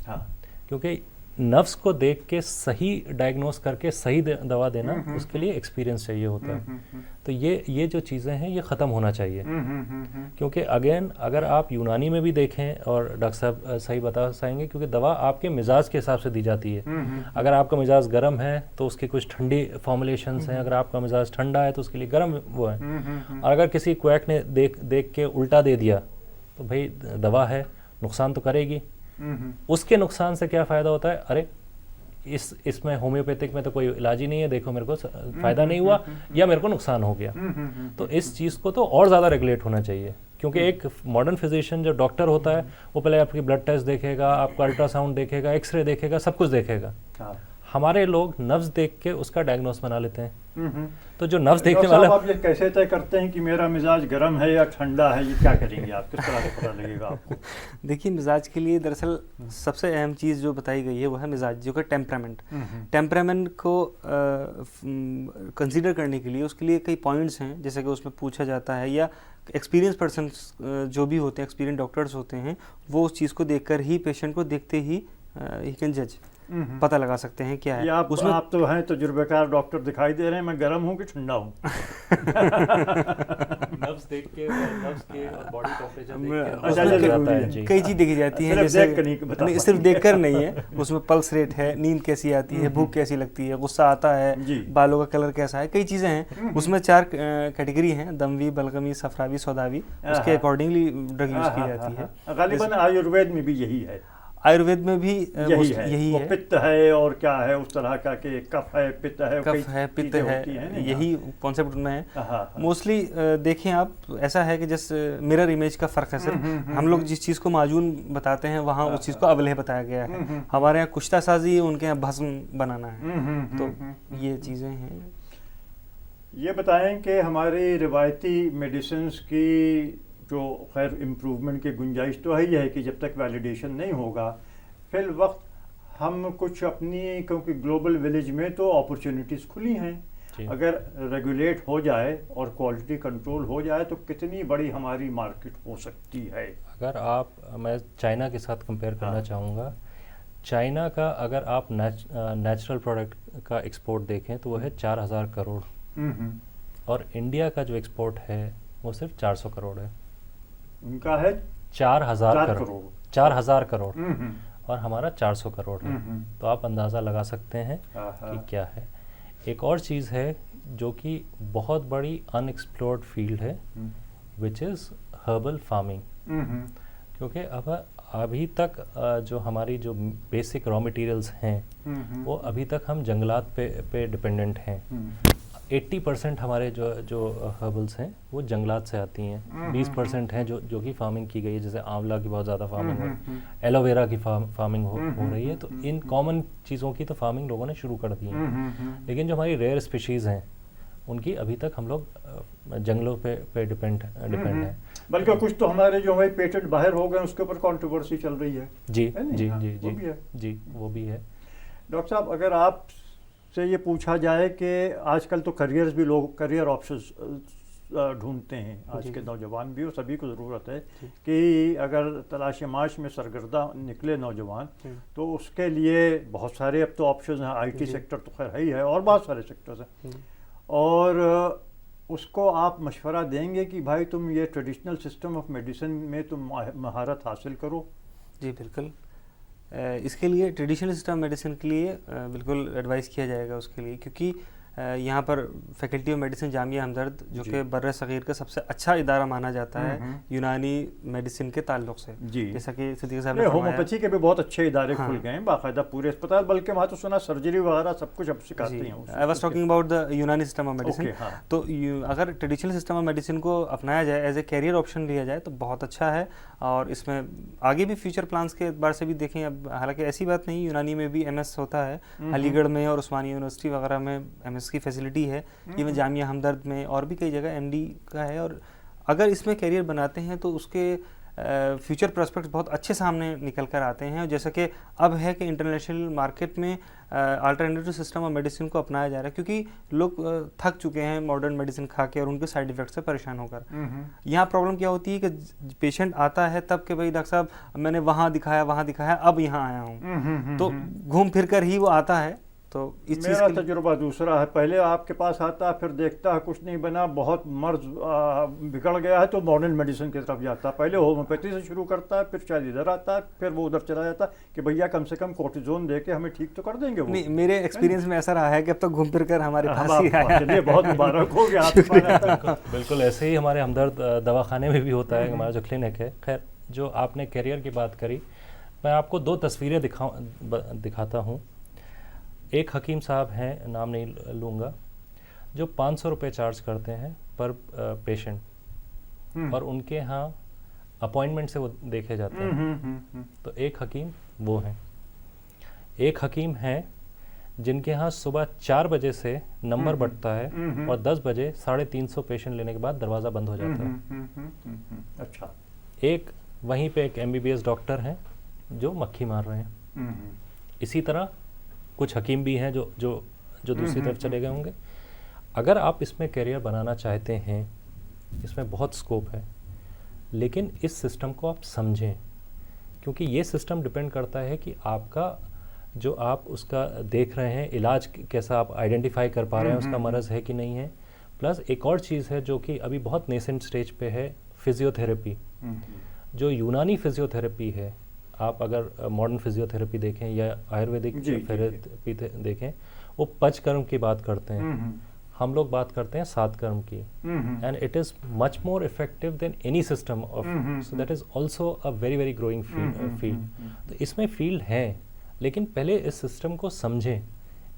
Speaker 3: क्योंकि नफ्स को देख के सही डायग्नोस करके सही दवा देना, उसके लिए एक्सपीरियंस चाहिए होता है। तो ये जो चीज़ें हैं ये ख़त्म होना चाहिए। क्योंकि अगेन अगर आप यूनानी में भी देखें, और डॉक्टर साहब सही बता पाएंगे, क्योंकि दवा आपके मिजाज के हिसाब से दी जाती है। अगर आपका मिजाज गर्म है तो उसकी कुछ ठंडी फॉर्मुलेशंस हैं, अगर आपका मिजाज ठंडा है तो उसके लिए गर्म वो है। और अगर किसी क्वैक ने देख के उल्टा दे दिया तो भाई दवा है, नुकसान तो करेगी। उसके नुकसान से क्या फ़ायदा होता है, अरे इसमें होम्योपैथिक में तो कोई इलाज ही नहीं है, देखो मेरे को फ़ायदा नहीं हुआ या मेरे को नुकसान हो गया। तो इस चीज़ को तो और ज़्यादा रेगुलेट होना चाहिए। क्योंकि एक मॉडर्न फिजिशियन जो डॉक्टर होता है वो पहले आपकी ब्लड टेस्ट देखेगा, आपका अल्ट्रासाउंड देखेगा, एक्सरे देखेगा, सब कुछ देखेगा। हमारे लोग नब्ज़ देख के उसका डायग्नोस बना लेते हैं। तो जो नब्ज़ देखने वाला,
Speaker 1: आप ये कैसे तय करते हैं कि मेरा मिजाज गर्म है या ठंडा है? ये क्या करेंगे आप, किस तरह से पता लगेगा आपको?
Speaker 2: देखिए, मिजाज के लिए दरअसल सबसे अहम चीज़ जो बताई गई है वो है मिजाज, जो कि टेम्परामेंट। टेम्परामेंट को कंसीडर करने के लिए उसके लिए कई पॉइंट्स हैं, जैसे कि उसमें पूछा जाता है, या एक्सपीरियंस पर्सन जो भी होते हैं, एक्सपीरियंस डॉक्टर्स होते हैं, वो उस चीज़ को देखकर ही, पेशेंट को देखते ही ही कैन जज, पता लगा सकते हैं क्या है।
Speaker 1: उसमें आप तो हैं तजुर्बेकार डॉक्टर, दिखाई दे रहे हैं, मैं गर्म हूँ कि ठंडा हूँ?
Speaker 3: नब्ज़ देख के, नब्ज़ के और बॉडी टेम्परेचर देख के
Speaker 2: कई चीज़ देखी जाती है, जैसे सिर्फ देखकर नहीं है, उसमें पल्स रेट है, नींद कैसी आती है, भूख कैसी लगती है, गुस्सा आता है, बालों का कलर कैसा है, कई चीज़ें हैं। उसमें 4 कैटेगरी हैं, दमवी, बलगमी, सफरावी, सौदावी। उसके अकॉर्डिंगली ड्रग यूज़ की जाती है।
Speaker 1: गालिबन आयुर्वेद में भी यही है।
Speaker 2: आयुर्वेद में भी
Speaker 1: यही है। पित्त है और क्या है उस तरह का, कि कफ है, पित्त है,
Speaker 2: पित्त है, यही कॉन्सेप्ट में है मोस्टली। देखें आप, ऐसा है कि जैसे मिरर इमेज का फ़र्क है सिर्फ। हम लोग जिस चीज़ को माजून बताते हैं वहाँ उस चीज़ को अवलेह बताया गया है। हमारे यहाँ कुश्ता साजी है, उनके यहाँ भस्म बनाना है। तो ये चीज़ें हैं।
Speaker 1: ये बताएं कि हमारी रिवायती मेडिसिन्स की जो खैर इम्प्रूवमेंट की गुंजाइश तो है ही है कि जब तक वैलिडेशन नहीं होगा, फिल वक्त हम कुछ अपनी, क्योंकि ग्लोबल विलेज में तो अपॉर्चुनिटीज़ खुली हैं, अगर रेगुलेट हो जाए और क्वालिटी कंट्रोल हो जाए तो कितनी बड़ी हमारी मार्केट हो सकती है।
Speaker 3: अगर मैं चाइना के साथ कंपेयर करना चाहूँगा, चाइना का अगर आप नेचुरल प्रोडक्ट का एक्सपोर्ट देखें तो वो है 4000 करोड़, और इंडिया का जो एक्सपोर्ट है वो सिर्फ 400 करोड़ है।
Speaker 1: उनका है
Speaker 3: 4000 करोड़, 4000 करोड़,
Speaker 1: हम्म,
Speaker 3: और हमारा 400 करोड़ है। तो आप अंदाज़ा लगा सकते हैं कि क्या है। एक और चीज़ है जो कि बहुत बड़ी अनएक्सप्लोर्ड फील्ड है, विच इज़ हर्बल फार्मिंग। क्योंकि अब अभी तक जो हमारी जो बेसिक रॉ मटेरियल्स हैं वो अभी तक हम जंगलात पे डिपेंडेंट हैं। 80% हमारे जो हर्बल्स हैं वो जंगलात से आती हैं। 20% हैं जो कि फार्मिंग की गई है, जैसे आंवला की बहुत ज़्यादा फार्मिंग हो रही है, एलोवेरा की फार्मिंग हो रही है। तो इन कॉमन चीज़ों की तो फार्मिंग लोगों ने शुरू कर दी है, लेकिन जो हमारी रेयर स्पीशीज़ हैं उनकी अभी तक हम लोग जंगलों पे डिपेंड हैं।
Speaker 1: बल्कि कुछ तो हमारे जो भाई पेटेंट बाहर हो गए उसके ऊपर कंट्रोवर्सी चल रही है।
Speaker 3: जी
Speaker 1: है नहीं?
Speaker 3: जी
Speaker 1: हाँ,
Speaker 3: जी
Speaker 1: वो भी है।
Speaker 3: जी वो भी है।
Speaker 1: डॉक्टर साहब, अगर आप से ये पूछा जाए कि आजकल तो करियर्स भी लोग करियर ऑप्शंस ढूंढते हैं, आज के नौजवान भी और सभी को ज़रूरत है कि अगर तलाश माश में सरगर्दा निकले नौजवान तो उसके लिए बहुत सारे अब तो ऑप्शंस हैं। आईटी सेक्टर तो खैर है ही है और बहुत सारे सेक्टर्स हैं, और उसको आप मशवरा देंगे कि भाई तुम ये ट्रेडिशनल सिस्टम ऑफ मेडिसिन में तुम महारत हासिल करो?
Speaker 2: जी बिल्कुल, इसके लिए ट्रेडिशनल सिस्टम मेडिसिन के लिए बिल्कुल एडवाइस किया जाएगा उसके लिए, क्योंकि यहाँ पर फैकल्टी ऑफ मेडिसिन जामिया हमदर्द जो कि बर्र सग़ीर का सबसे अच्छा इदारा माना जाता है यूनानी मेडिसिन के ताल्लुक से।
Speaker 1: जी,
Speaker 2: जैसा कि सिद्दीकी साहब ने
Speaker 1: होम्योपैथी के भी बहुत अच्छे इदारे खुल गए हैं, बाकायदा पूरे अस्पताल, बल्कि वहाँ तो सुना सर्जरी वगैरह सब कुछ अब सिखाते हैं।
Speaker 2: I was talking about the यूनानी सिस्टम ऑफ मेडिसिन। तो अगर ट्रेडिशनल सिस्टम ऑफ मेडिसिन को अपनाया जाए, एज ए कैरियर ऑप्शन लिया जाए तो बहुत अच्छा है। और इसमें आगे भी फ्यूचर प्लान्स के बारे से भी देखें। अब हालांकि ऐसी बात नहीं, यूनानी में भी एमएस होता है, अलीगढ़ में और उस्मानिया यूनिवर्सिटी वगैरह में एमएस की फैसिलिटी है, इवन जामिया हमदर्द में और भी कई जगह एमडी का है। और अगर इसमें करियर बनाते हैं तो उसके फ्यूचर प्रोस्पेक्ट्स बहुत अच्छे सामने निकल कर आते हैं। जैसा कि अब है कि इंटरनेशनल मार्केट में अल्टरनेटिव सिस्टम ऑफ मेडिसिन को अपनाया जा रहा है, क्योंकि लोग थक चुके हैं मॉडर्न मेडिसिन खा के और उनके साइड इफेक्ट से परेशान होकर। यहाँ प्रॉब्लम क्या होती है कि पेशेंट आता है तब कि भाई डॉक्टर साहब मैंने वहाँ दिखाया अब यहाँ आया हूँ, तो घूम फिर कर ही वो आता है। तो इस
Speaker 1: मेरा तजुर्बा दूसरा है, पहले आपके पास आता है, फिर देखता है कुछ नहीं बना, बहुत मर्ज बिगड़ गया है तो मॉडर्न मेडिसिन की तरफ जाता है। पहले होम्योपैथी से शुरू करता है, फिर शायद इधर आता है, फिर वो उधर चला जाता है कि भैया कम से कम कोर्टिजोन दे के हमें ठीक तो कर देंगे वो।
Speaker 2: नहीं, मेरे एक्सपीरियंस में ऐसा रहा है कि अब तक घूम फिर कर हमारे पास ही आया।
Speaker 1: चलिए, बहुत मुबारक हो गया।
Speaker 3: बिल्कुल ऐसे ही हमारे हमदर्द दवाखाने में भी होता है, हमारा जो क्लिनिक है। खैर, जो आपने करियर की बात करी, मैं आपको दो तस्वीरें दिखाता हूँ। एक हकीम साहब हैं, नाम नहीं लूँगा, जो 500 रुपये चार्ज करते हैं पर पेशेंट, और उनके यहाँ अपॉइंटमेंट से वो देखे जाते हैं। तो एक हकीम वो हैं। एक हकीम हैं जिनके यहाँ सुबह 4 बजे से नंबर बढ़ता है और 10 बजे 350 पेशेंट लेने के बाद दरवाज़ा बंद हो जाता है।
Speaker 1: अच्छा।
Speaker 3: एक वहीं पे एक MBBS डॉक्टर हैं जो मक्खी मार रहे हैं। इसी तरह कुछ हकीम भी हैं जो दूसरी तरफ चले गए होंगे। अगर आप इसमें करियर बनाना चाहते हैं, इसमें बहुत स्कोप है, लेकिन इस सिस्टम को आप समझें, क्योंकि ये सिस्टम डिपेंड करता है कि आपका जो आप उसका देख रहे हैं इलाज कैसा आप आइडेंटिफाई कर पा रहे हैं, उसका मरज़ है कि नहीं है। प्लस एक और चीज़ है जो कि अभी बहुत नेसेंट स्टेज पे है, फिजियोथेरेपी। जो यूनानी फिजियोथेरेपी है, आप अगर मॉडर्न फिजियोथेरेपी देखें या आयुर्वेदिक थेरेपी देखें, वो पंचकर्म की बात करते हैं, हम लोग बात करते हैं 7 कर्म की। And it is much more effective than any system of, so that is also a very very growing field. तो इसमें फील्ड है, लेकिन पहले इस सिस्टम को समझें,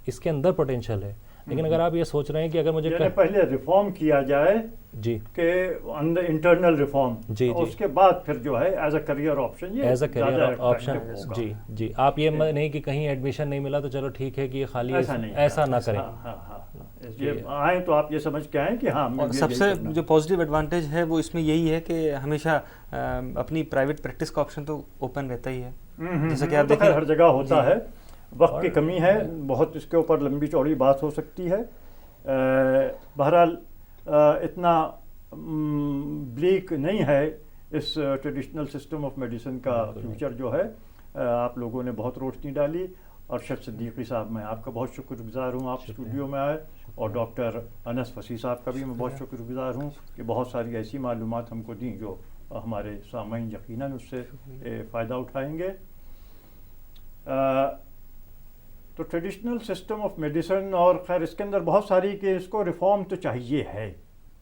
Speaker 3: इसके अंदर पोटेंशियल है। लेकिन अगर आप ये सोच रहे हैं कि अगर मुझे
Speaker 1: पहले रिफॉर्म किया जाए
Speaker 3: जी
Speaker 1: के अंदर इंटरनल रिफॉर्म,
Speaker 3: जी,
Speaker 1: उसके बाद फिर जो है as a career option,
Speaker 3: as a career option, जी जी, आप ये नहीं कि कहीं एडमिशन नहीं मिला तो चलो ठीक है कि ये खाली, ऐसा ना करें।
Speaker 1: आए तो आप ये समझ के आए कि हाँ।
Speaker 2: और सबसे जो पॉजिटिव एडवांटेज है वो इसमें यही है कि हमेशा अपनी प्राइवेट प्रैक्टिस का ऑप्शन तो ओपन रहता ही है। जैसा कि आप देखें
Speaker 1: हर जगह होता है, वक्त की कमी है, बहुत इसके ऊपर लंबी चौड़ी बात हो सकती है। बहरहाल इतना ब्लीक नहीं है इस ट्रेडिशनल सिस्टम ऑफ मेडिसिन का फ्यूचर जो है। आप लोगों ने बहुत रोशनी डाली। अरशद सिद्दीकी साहब, मैं आपका बहुत शुक्रगुजार हूँ, आप स्टूडियो में आए, और डॉक्टर अनस फसी साहब का भी मैं बहुत शुक्रगुजार हूँ कि बहुत सारी ऐसी मालूमात हमको दी जो हमारे सामईन यकीनन उससे फ़ायदा उठाएंगे। तो ट्रेडिशनल सिस्टम ऑफ मेडिसिन, और खैर इसके अंदर बहुत सारी कि इसको रिफॉर्म तो चाहिए है,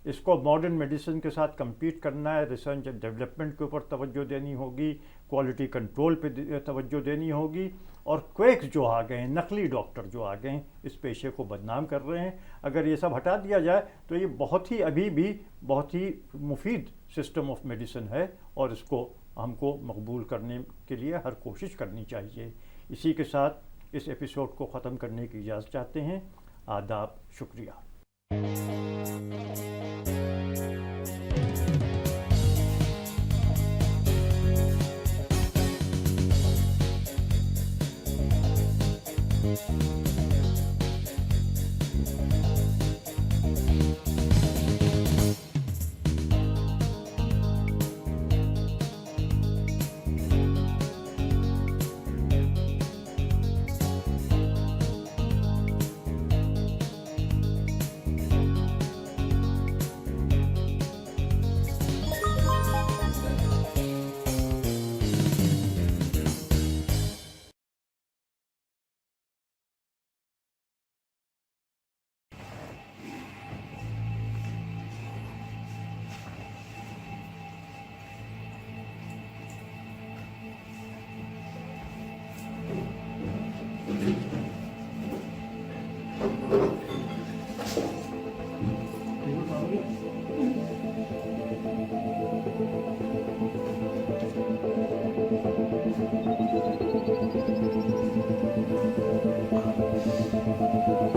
Speaker 1: इसको मॉडर्न मेडिसिन के साथ compete करना है, रिसर्च एंड डेवलपमेंट के ऊपर तवज्जो देनी होगी, क्वालिटी कंट्रोल पे तवज्जो देनी होगी, और क्वेक्स जो आ गए हैं, नकली डॉक्टर जो आ गए हैं, इस पेशे को बदनाम कर रहे हैं, अगर ये सब हटा दिया जाए तो ये बहुत ही अभी भी बहुत ही मुफीद सिस्टम ऑफ मेडिसिन है, और इसको हमको मकबूल करने के लिए हर कोशिश करनी चाहिए। इसी के साथ इस एपिसोड को ख़त्म करने की इजाज़त चाहते हैं। आदाब, शुक्रिया।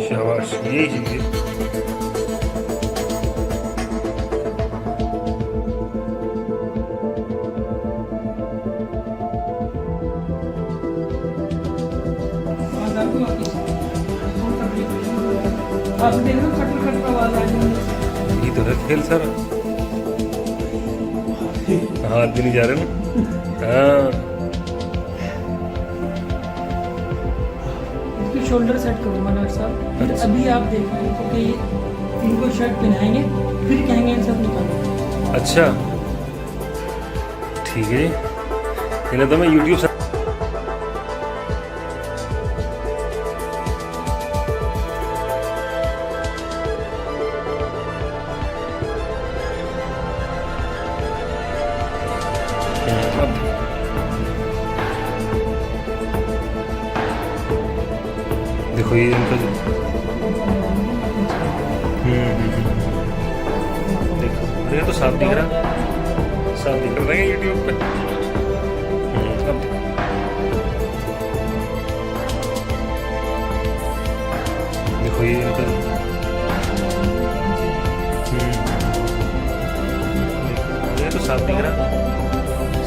Speaker 4: शाबाश, यही चाहिए। ये तो है खेल सर, हाथ भी नहीं जा रहे ना। हाँ,
Speaker 5: शोल्डर सेट करो मनोज साहब, फिर अभी आप देख रहे हैं कि इनको शर्ट पहनाएंगे, फिर कहेंगे इन सब निकालो।
Speaker 4: अच्छा ठीक है, इन्हें तो मैं यूट्यूब से देखो ये इनका देखो ये तो साफ दिख रहा, साफ दिख रहा है यूट्यूब पे। अब देखो ये इनका देखो ये तो साफ दिख रहा,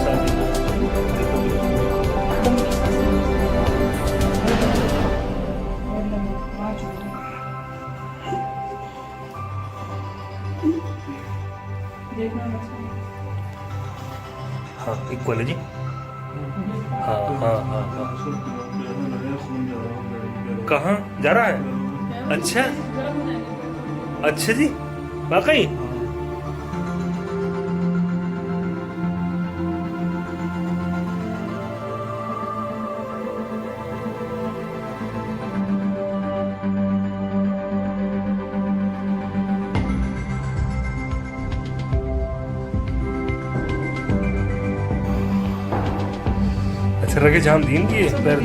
Speaker 4: साफ दिख रहा। हाँ इक्वल है जी। हाँ हाँ हाँ हाँ, कहाँ जा रहा है? अच्छा अच्छा जी, वाकई अच्छा रगे जाम दीन की है पैर।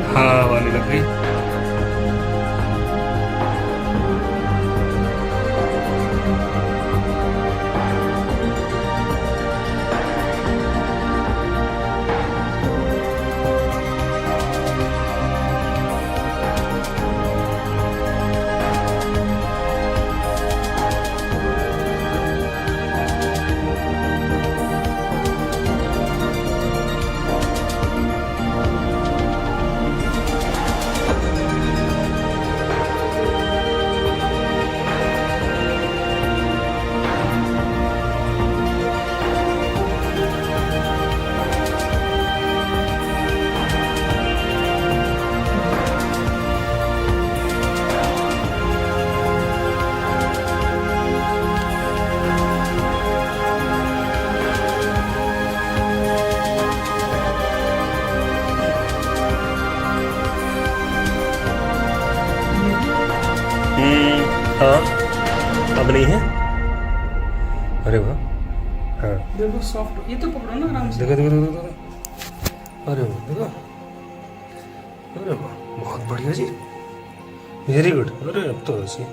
Speaker 4: हाँ वाली लग गई। हाँ अब नहीं है। अरे वाह, हाँ
Speaker 5: देखो सॉफ्ट, ये तो पकड़ो ना आराम से।
Speaker 4: देखो देखो देखो देखो, अरे वाह देखो, अरे वाह बहुत बढ़िया जी, वेरी गुड। अरे अब तो ऐसी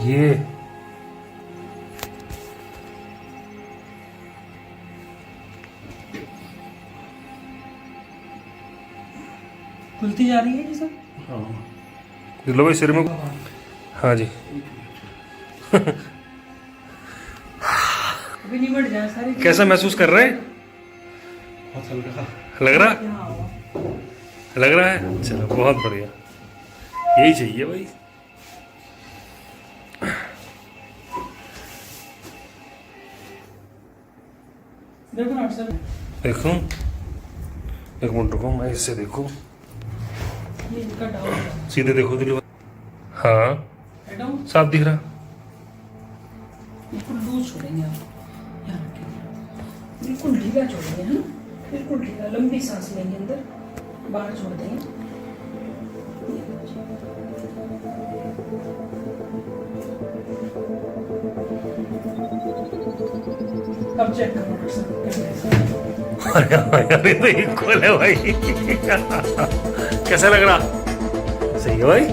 Speaker 4: ये
Speaker 5: खुलती जा रही है जी सर।
Speaker 4: लो भाई सिर में। हाँ जी
Speaker 5: अभी नहीं बढ़ जाए सारी।
Speaker 4: कैसा महसूस कर रहे हैं? लग रहा लग रहा है, चलो बहुत बढ़िया, यही चाहिए भाई।
Speaker 5: देखो ना सर,
Speaker 4: देखो एक मिनट रुको, मैं इससे देखूं,
Speaker 5: ये इनका डाउन है।
Speaker 4: सीधे देखो दिल। हाँ
Speaker 5: डाउन
Speaker 4: साफ दिख रहा।
Speaker 5: बिल्कुल लूज छोड़ेंगे आप, यहाँ रखिए। बिल्कुल ढीला छोड़ेंगे, है ना, बिल्कुल ढीला। लंबी सांस लेंगे अंदर, बाहर छोड़ देंगे। अब चेक करो डॉक्टर साहब।
Speaker 4: अरे यार ये तो इक्वल है भाई कैसा लग रहा? सही है भाई।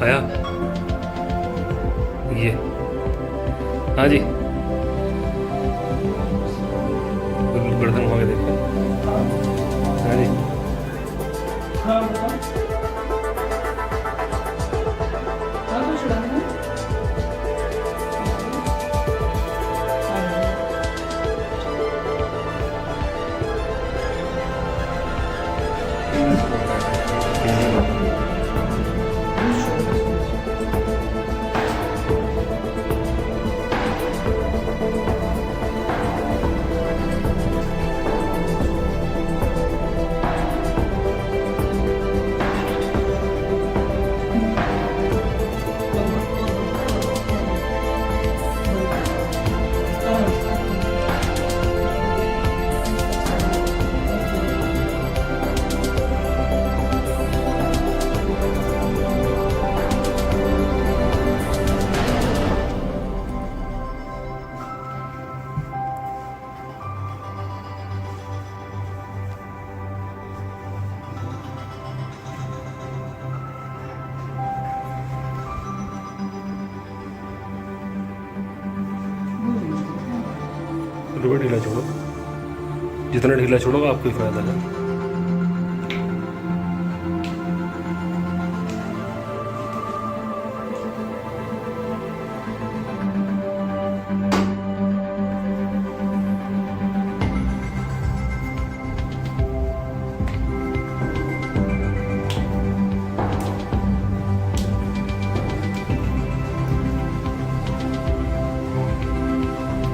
Speaker 4: आया ये, हाँ जी गर्दन घुमा के देखो। हाँ जी
Speaker 5: हाँ बताओ। हाँ तो छुड़ा देना।
Speaker 4: रुको ढीला छोड़ो, जितना ढीला छोड़ोगे आपको ही फायदा है।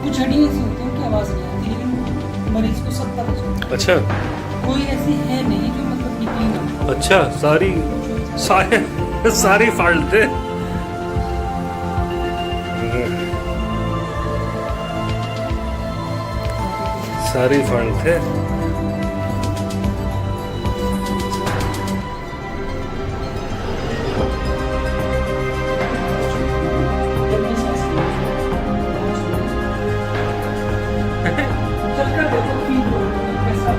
Speaker 5: कुछ हड्डियाँ ऐसी होती हैं कि आवाज़ नहीं आती, लेकिन मरीज को सब पता चलता है।
Speaker 4: अच्छा
Speaker 5: कोई ऐसी है नहीं जो मतलब निकली ना हो।
Speaker 4: अच्छा, सारी फाल्ट थे। सारी फाल्ट थे।
Speaker 5: लंबी सांस लेंगे। चलकर देखो फील हो कैसा।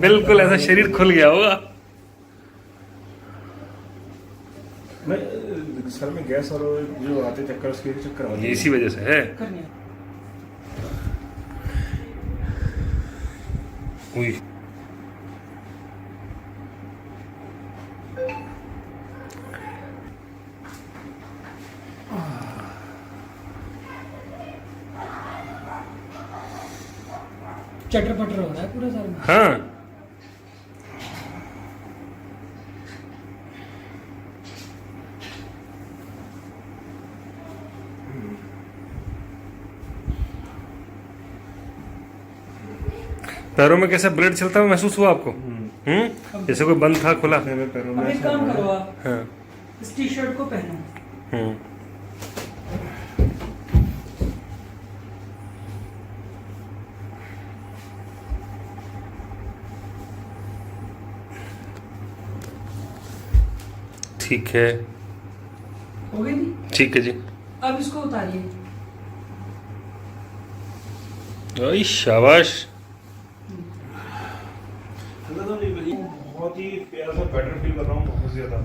Speaker 4: बिल्कुल ऐसा शरीर खुल गया होगा।
Speaker 6: मैं सर में गैस और जो आते चक्कर उसके चक्कर आते
Speaker 4: ये इसी वजह से है।
Speaker 5: करने
Speaker 4: उई
Speaker 5: चटर पटर हो रहा है पूरा सर में।
Speaker 4: हाँ पैरों में कैसे ब्लड चलता हुआ महसूस हुआ आपको? जैसे कोई बंद था खुला।
Speaker 6: मेरे पैरों
Speaker 5: अब
Speaker 6: में
Speaker 5: एक
Speaker 6: ऐसा
Speaker 5: काम
Speaker 6: हो रहा
Speaker 5: करो
Speaker 6: है।
Speaker 5: आप,
Speaker 4: हाँ।
Speaker 5: इस टी शर्ट को पहनो।
Speaker 4: हम्म। ठीक है,
Speaker 5: हो गई थी?
Speaker 4: ठीक है जी।
Speaker 5: अब इसको उतारिए।
Speaker 4: ओए शाबाश।
Speaker 6: बहुत ही प्यारा सा बेटर फील कर रहा हूँ, बहुत ज्यादा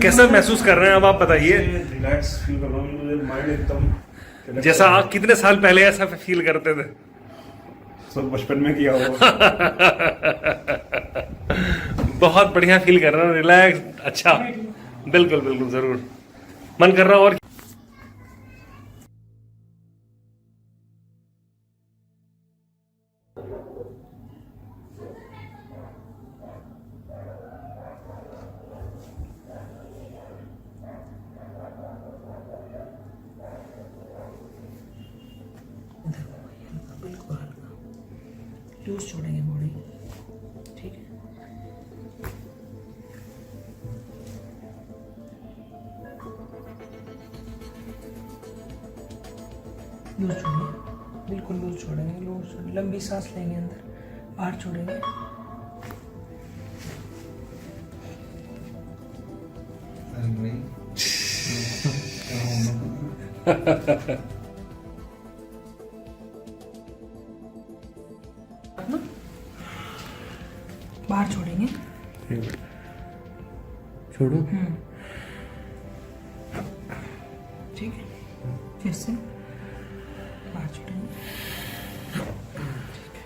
Speaker 4: कैसा महसूस कर रहे हैं अब आप बताइए?
Speaker 6: रिलैक्स फील कर रहा हूँ, मुझे माइंड एकदम
Speaker 4: जैसा आप कितने साल पहले ऐसा फील करते थे?
Speaker 6: सब बचपन में किया हुआ।
Speaker 4: बहुत बढ़िया फील कर रहा हूँ, रिलैक्स। अच्छा, बिल्कुल बिल्कुल जरूर। मन कर रहा और
Speaker 5: बिल्कुल हल्का लूज छोड़ेंगे बॉडी, ठीक है। लूज छोड़िए, बिल्कुल लूज छोड़ेंगे, लूज लंबी सांस लेंगे, अंदर बाहर छोड़ेंगे। अपना बाहर छोड़ेंगे।
Speaker 4: छोड़ो।
Speaker 5: ठीक है, फिर से बाहर छोड़ेंगे। ठीक है,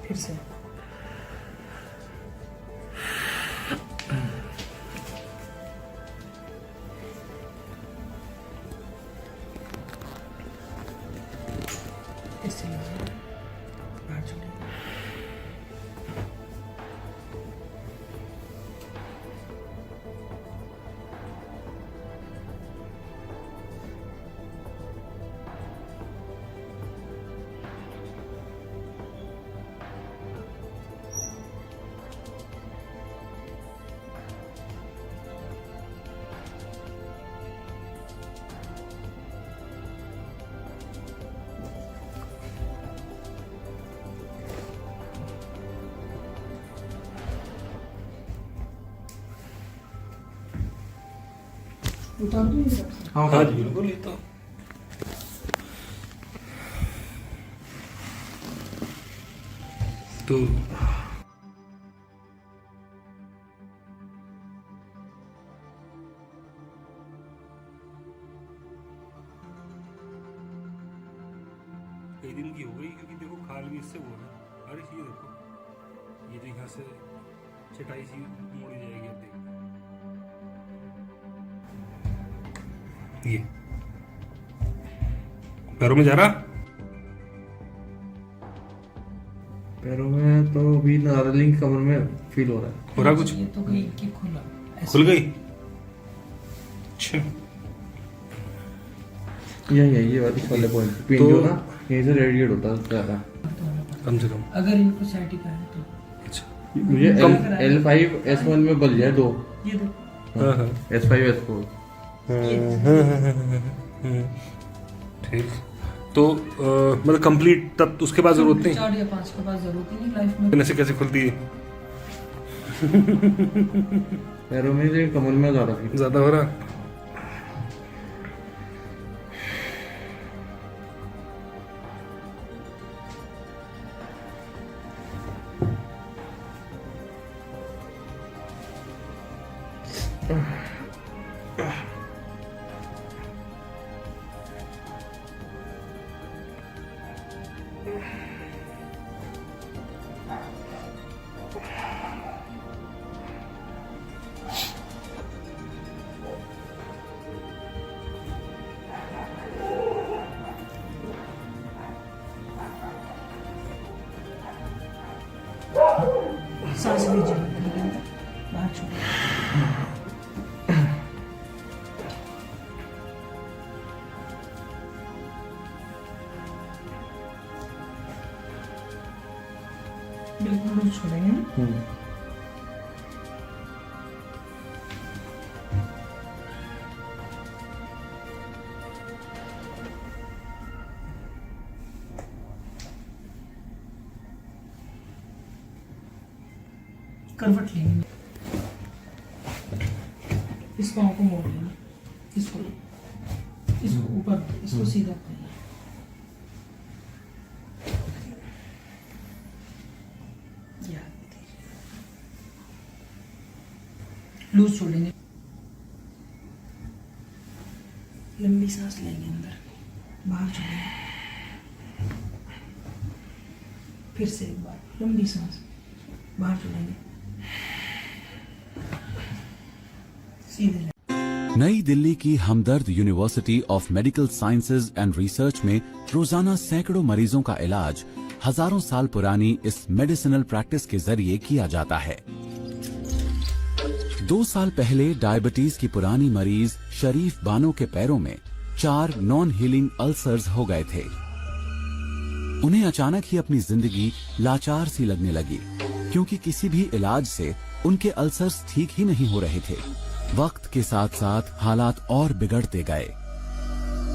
Speaker 5: फिर से ऐसे लीजिए, बाहर छोड़ेंगे। उतार दूँ ये सब?
Speaker 4: हाँ जी बिल्कुल। ये तो तो कई दिन की हो गई, क्योंकि देखो खाल भी इससे वो है। अरे ये देखो, ये जो यहाँ से चटाई सी मोड़ी जाएगी, अब देखो ये पैरों में जा रहा।
Speaker 7: पैरों में तो अभी नारलिंग कमर में फील हो रहा है।
Speaker 4: हो रहा कुछ?
Speaker 5: ये तो गई कि खुला ऐसे।
Speaker 4: खुल गई। अच्छा,
Speaker 7: ये वाली वाले पॉइंट पिन
Speaker 4: तो-
Speaker 7: जो ना यहीं से रेडिएट होता है ज्यादा।
Speaker 4: कम से कम।
Speaker 5: अगर इनको सैटिका है तो
Speaker 4: अच्छा,
Speaker 7: मुझे L5 S1 में बल जाए 2,
Speaker 5: ये देखो,
Speaker 4: हाँ हाँ
Speaker 7: S5 S4।
Speaker 4: ठीक। तो मतलब कंप्लीट तब उसके बाद जरूरत नहीं?
Speaker 5: 4 या 5 के बाद जरूरत ही नहीं लाइफ में।
Speaker 4: इतने से कैसे खुलती है?
Speaker 7: पैरों में से कमर में ज्यादा फील।
Speaker 4: ज्यादा हो रहा।
Speaker 5: सांस लीजिए, बाहर छोड़िए। बिल्कुल लूज छोड़ेंगे। करवट लेंगे, इसको आंखों मोड़ लेंगे, इसको ऊपर, इसको सीधा करेंगे। लूज छोड़ेंगे, लंबी सांस लेंगे, अंदर बाहर छोड़ेंगे, फिर से एक बार लंबी सांस, बाहर छोड़ेंगे, सीधे
Speaker 8: नई दिल्ली की Hamdard university of medical sciences and research में रोजाना सैकड़ों मरीजों का इलाज हजारों साल पुरानी इस मेडिसिनल प्रैक्टिस के जरिए किया जाता है। 2 साल पहले डायबिटीज की पुरानी मरीज शरीफ बानो के पैरों में 4 नॉन हीलिंग अल्सर्स हो गए थे। उन्हें अचानक ही अपनी जिंदगी लाचार सी लगने लगी, क्योंकि किसी भी इलाज से उनके अल्सर्स ठीक ही नहीं हो रहे थे। वक्त के साथ साथ हालात और बिगड़ते गए।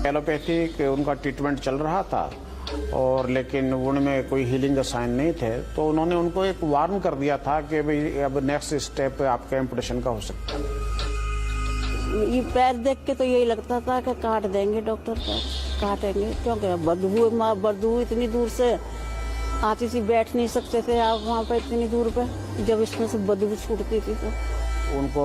Speaker 9: एलोपैथिक उनका ट्रीटमेंट चल रहा था और लेकिन उनमें कोई हीलिंग साइन नहीं थे, तो उन्होंने उनको एक वार्न कर दिया था कि भाई अब नेक्स्ट स्टेप आपका एम्पुटेशन का हो सकता है।
Speaker 10: ये पैर देख के तो यही लगता था कि काट देंगे, डॉक्टर का काटेंगे, क्योंकि बदबू इतनी दूर से आती थी, बैठ नहीं सकते थे आप वहाँ पर इतनी दूर पे, जब इसमें से बदबू छूटती थी। तो
Speaker 9: उनको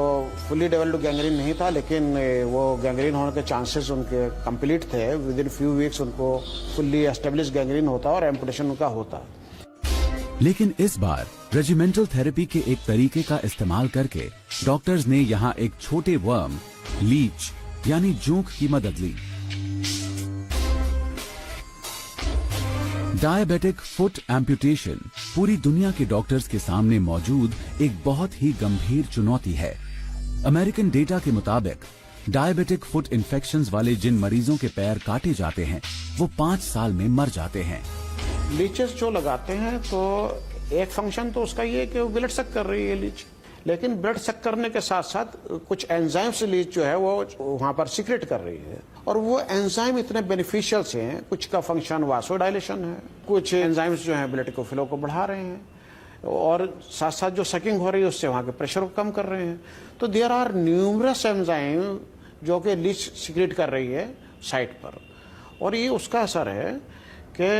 Speaker 9: फुली डेवलप्ड गैंग्रीन नहीं था, लेकिन वो गैंग्रीन होने के चांसेस उनके कंप्लीट थे। विद इन फ्यू वीक्स उनको फुल्ली एस्टेब्लिश गैंग्रीन होता और एम्पुटेशन उनका होता।
Speaker 8: लेकिन इस बार रेजिमेंटल थेरेपी के एक तरीके का इस्तेमाल करके डॉक्टर्स ने यहाँ एक छोटे वर्म लीच यानी जोंक की मदद ली। डायबिटिक फुट एम्पुटेशन पूरी दुनिया के डॉक्टर्स के सामने मौजूद एक बहुत ही गंभीर चुनौती है। अमेरिकन डेटा के मुताबिक डायबिटिक फुट इन्फेक्शंस वाले जिन मरीजों के पैर काटे जाते हैं वो 5 साल में मर जाते हैं।
Speaker 9: लीचेस जो लगाते हैं तो एक फंक्शन तो उसका ये है कि वो ब्लड सक कर रही है लीच, लेकिन ब्लड सक करने के साथ साथ कुछ एंजाइम्स लीच जो है वो वहाँ पर सीक्रेट कर रही है, और वो एंजाइम इतने बेनिफिशियल से हैं। कुछ का फंक्शन वासोडाइलेशन है, कुछ एंजाइम्स जो हैं ब्लड को फ्लो को बढ़ा रहे हैं, और साथ साथ जो सकिंग हो रही है उससे वहाँ के प्रेशर को कम कर रहे हैं। तो देयर आर न्यूमरस एंजाइम जो कि लीच सीक्रेट कर रही है साइट पर, और ये उसका असर है कि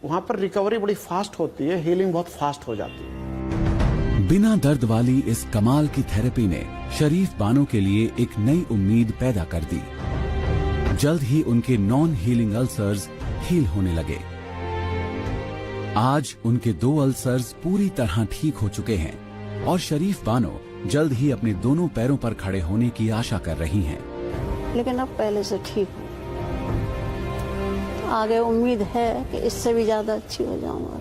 Speaker 9: वहाँ पर रिकवरी बड़ी फास्ट होती है, हीलिंग बहुत फास्ट हो जाती है।
Speaker 8: बिना दर्द वाली इस कमाल की थेरेपी ने शरीफ बानो के लिए एक नई उम्मीद पैदा कर दी। जल्द ही उनके नॉन हीलिंग अल्सर्स हील होने लगे। आज उनके 2 अल्सर्स पूरी तरह ठीक हो चुके हैं और शरीफ बानो जल्द ही अपने दोनों पैरों पर खड़े होने की आशा कर रही हैं।
Speaker 10: लेकिन अब पहले से ठीक हो, आगे उम्मीद है कि इससे भी ज्यादा अच्छी हो जाऊंगा।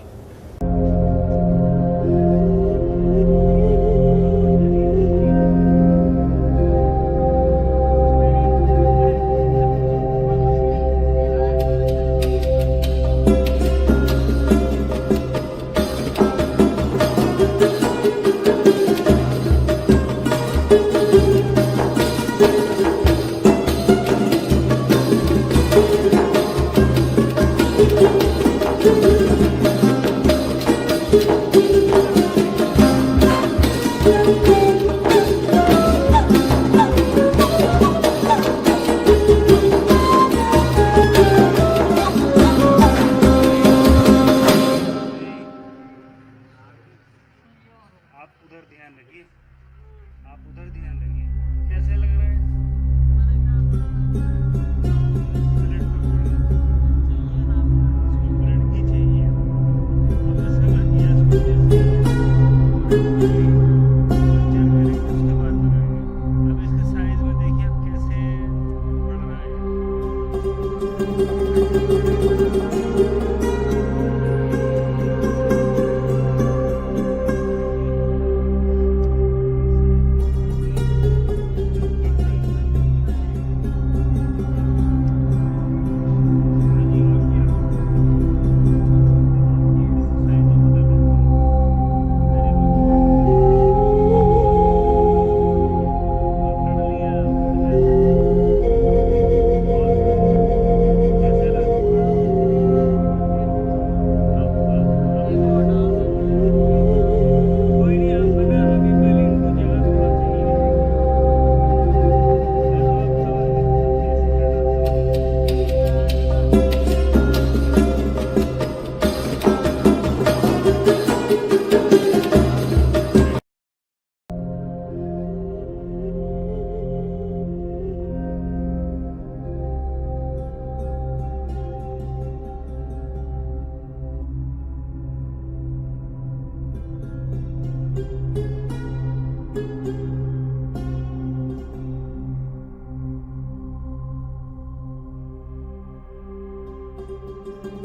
Speaker 3: है।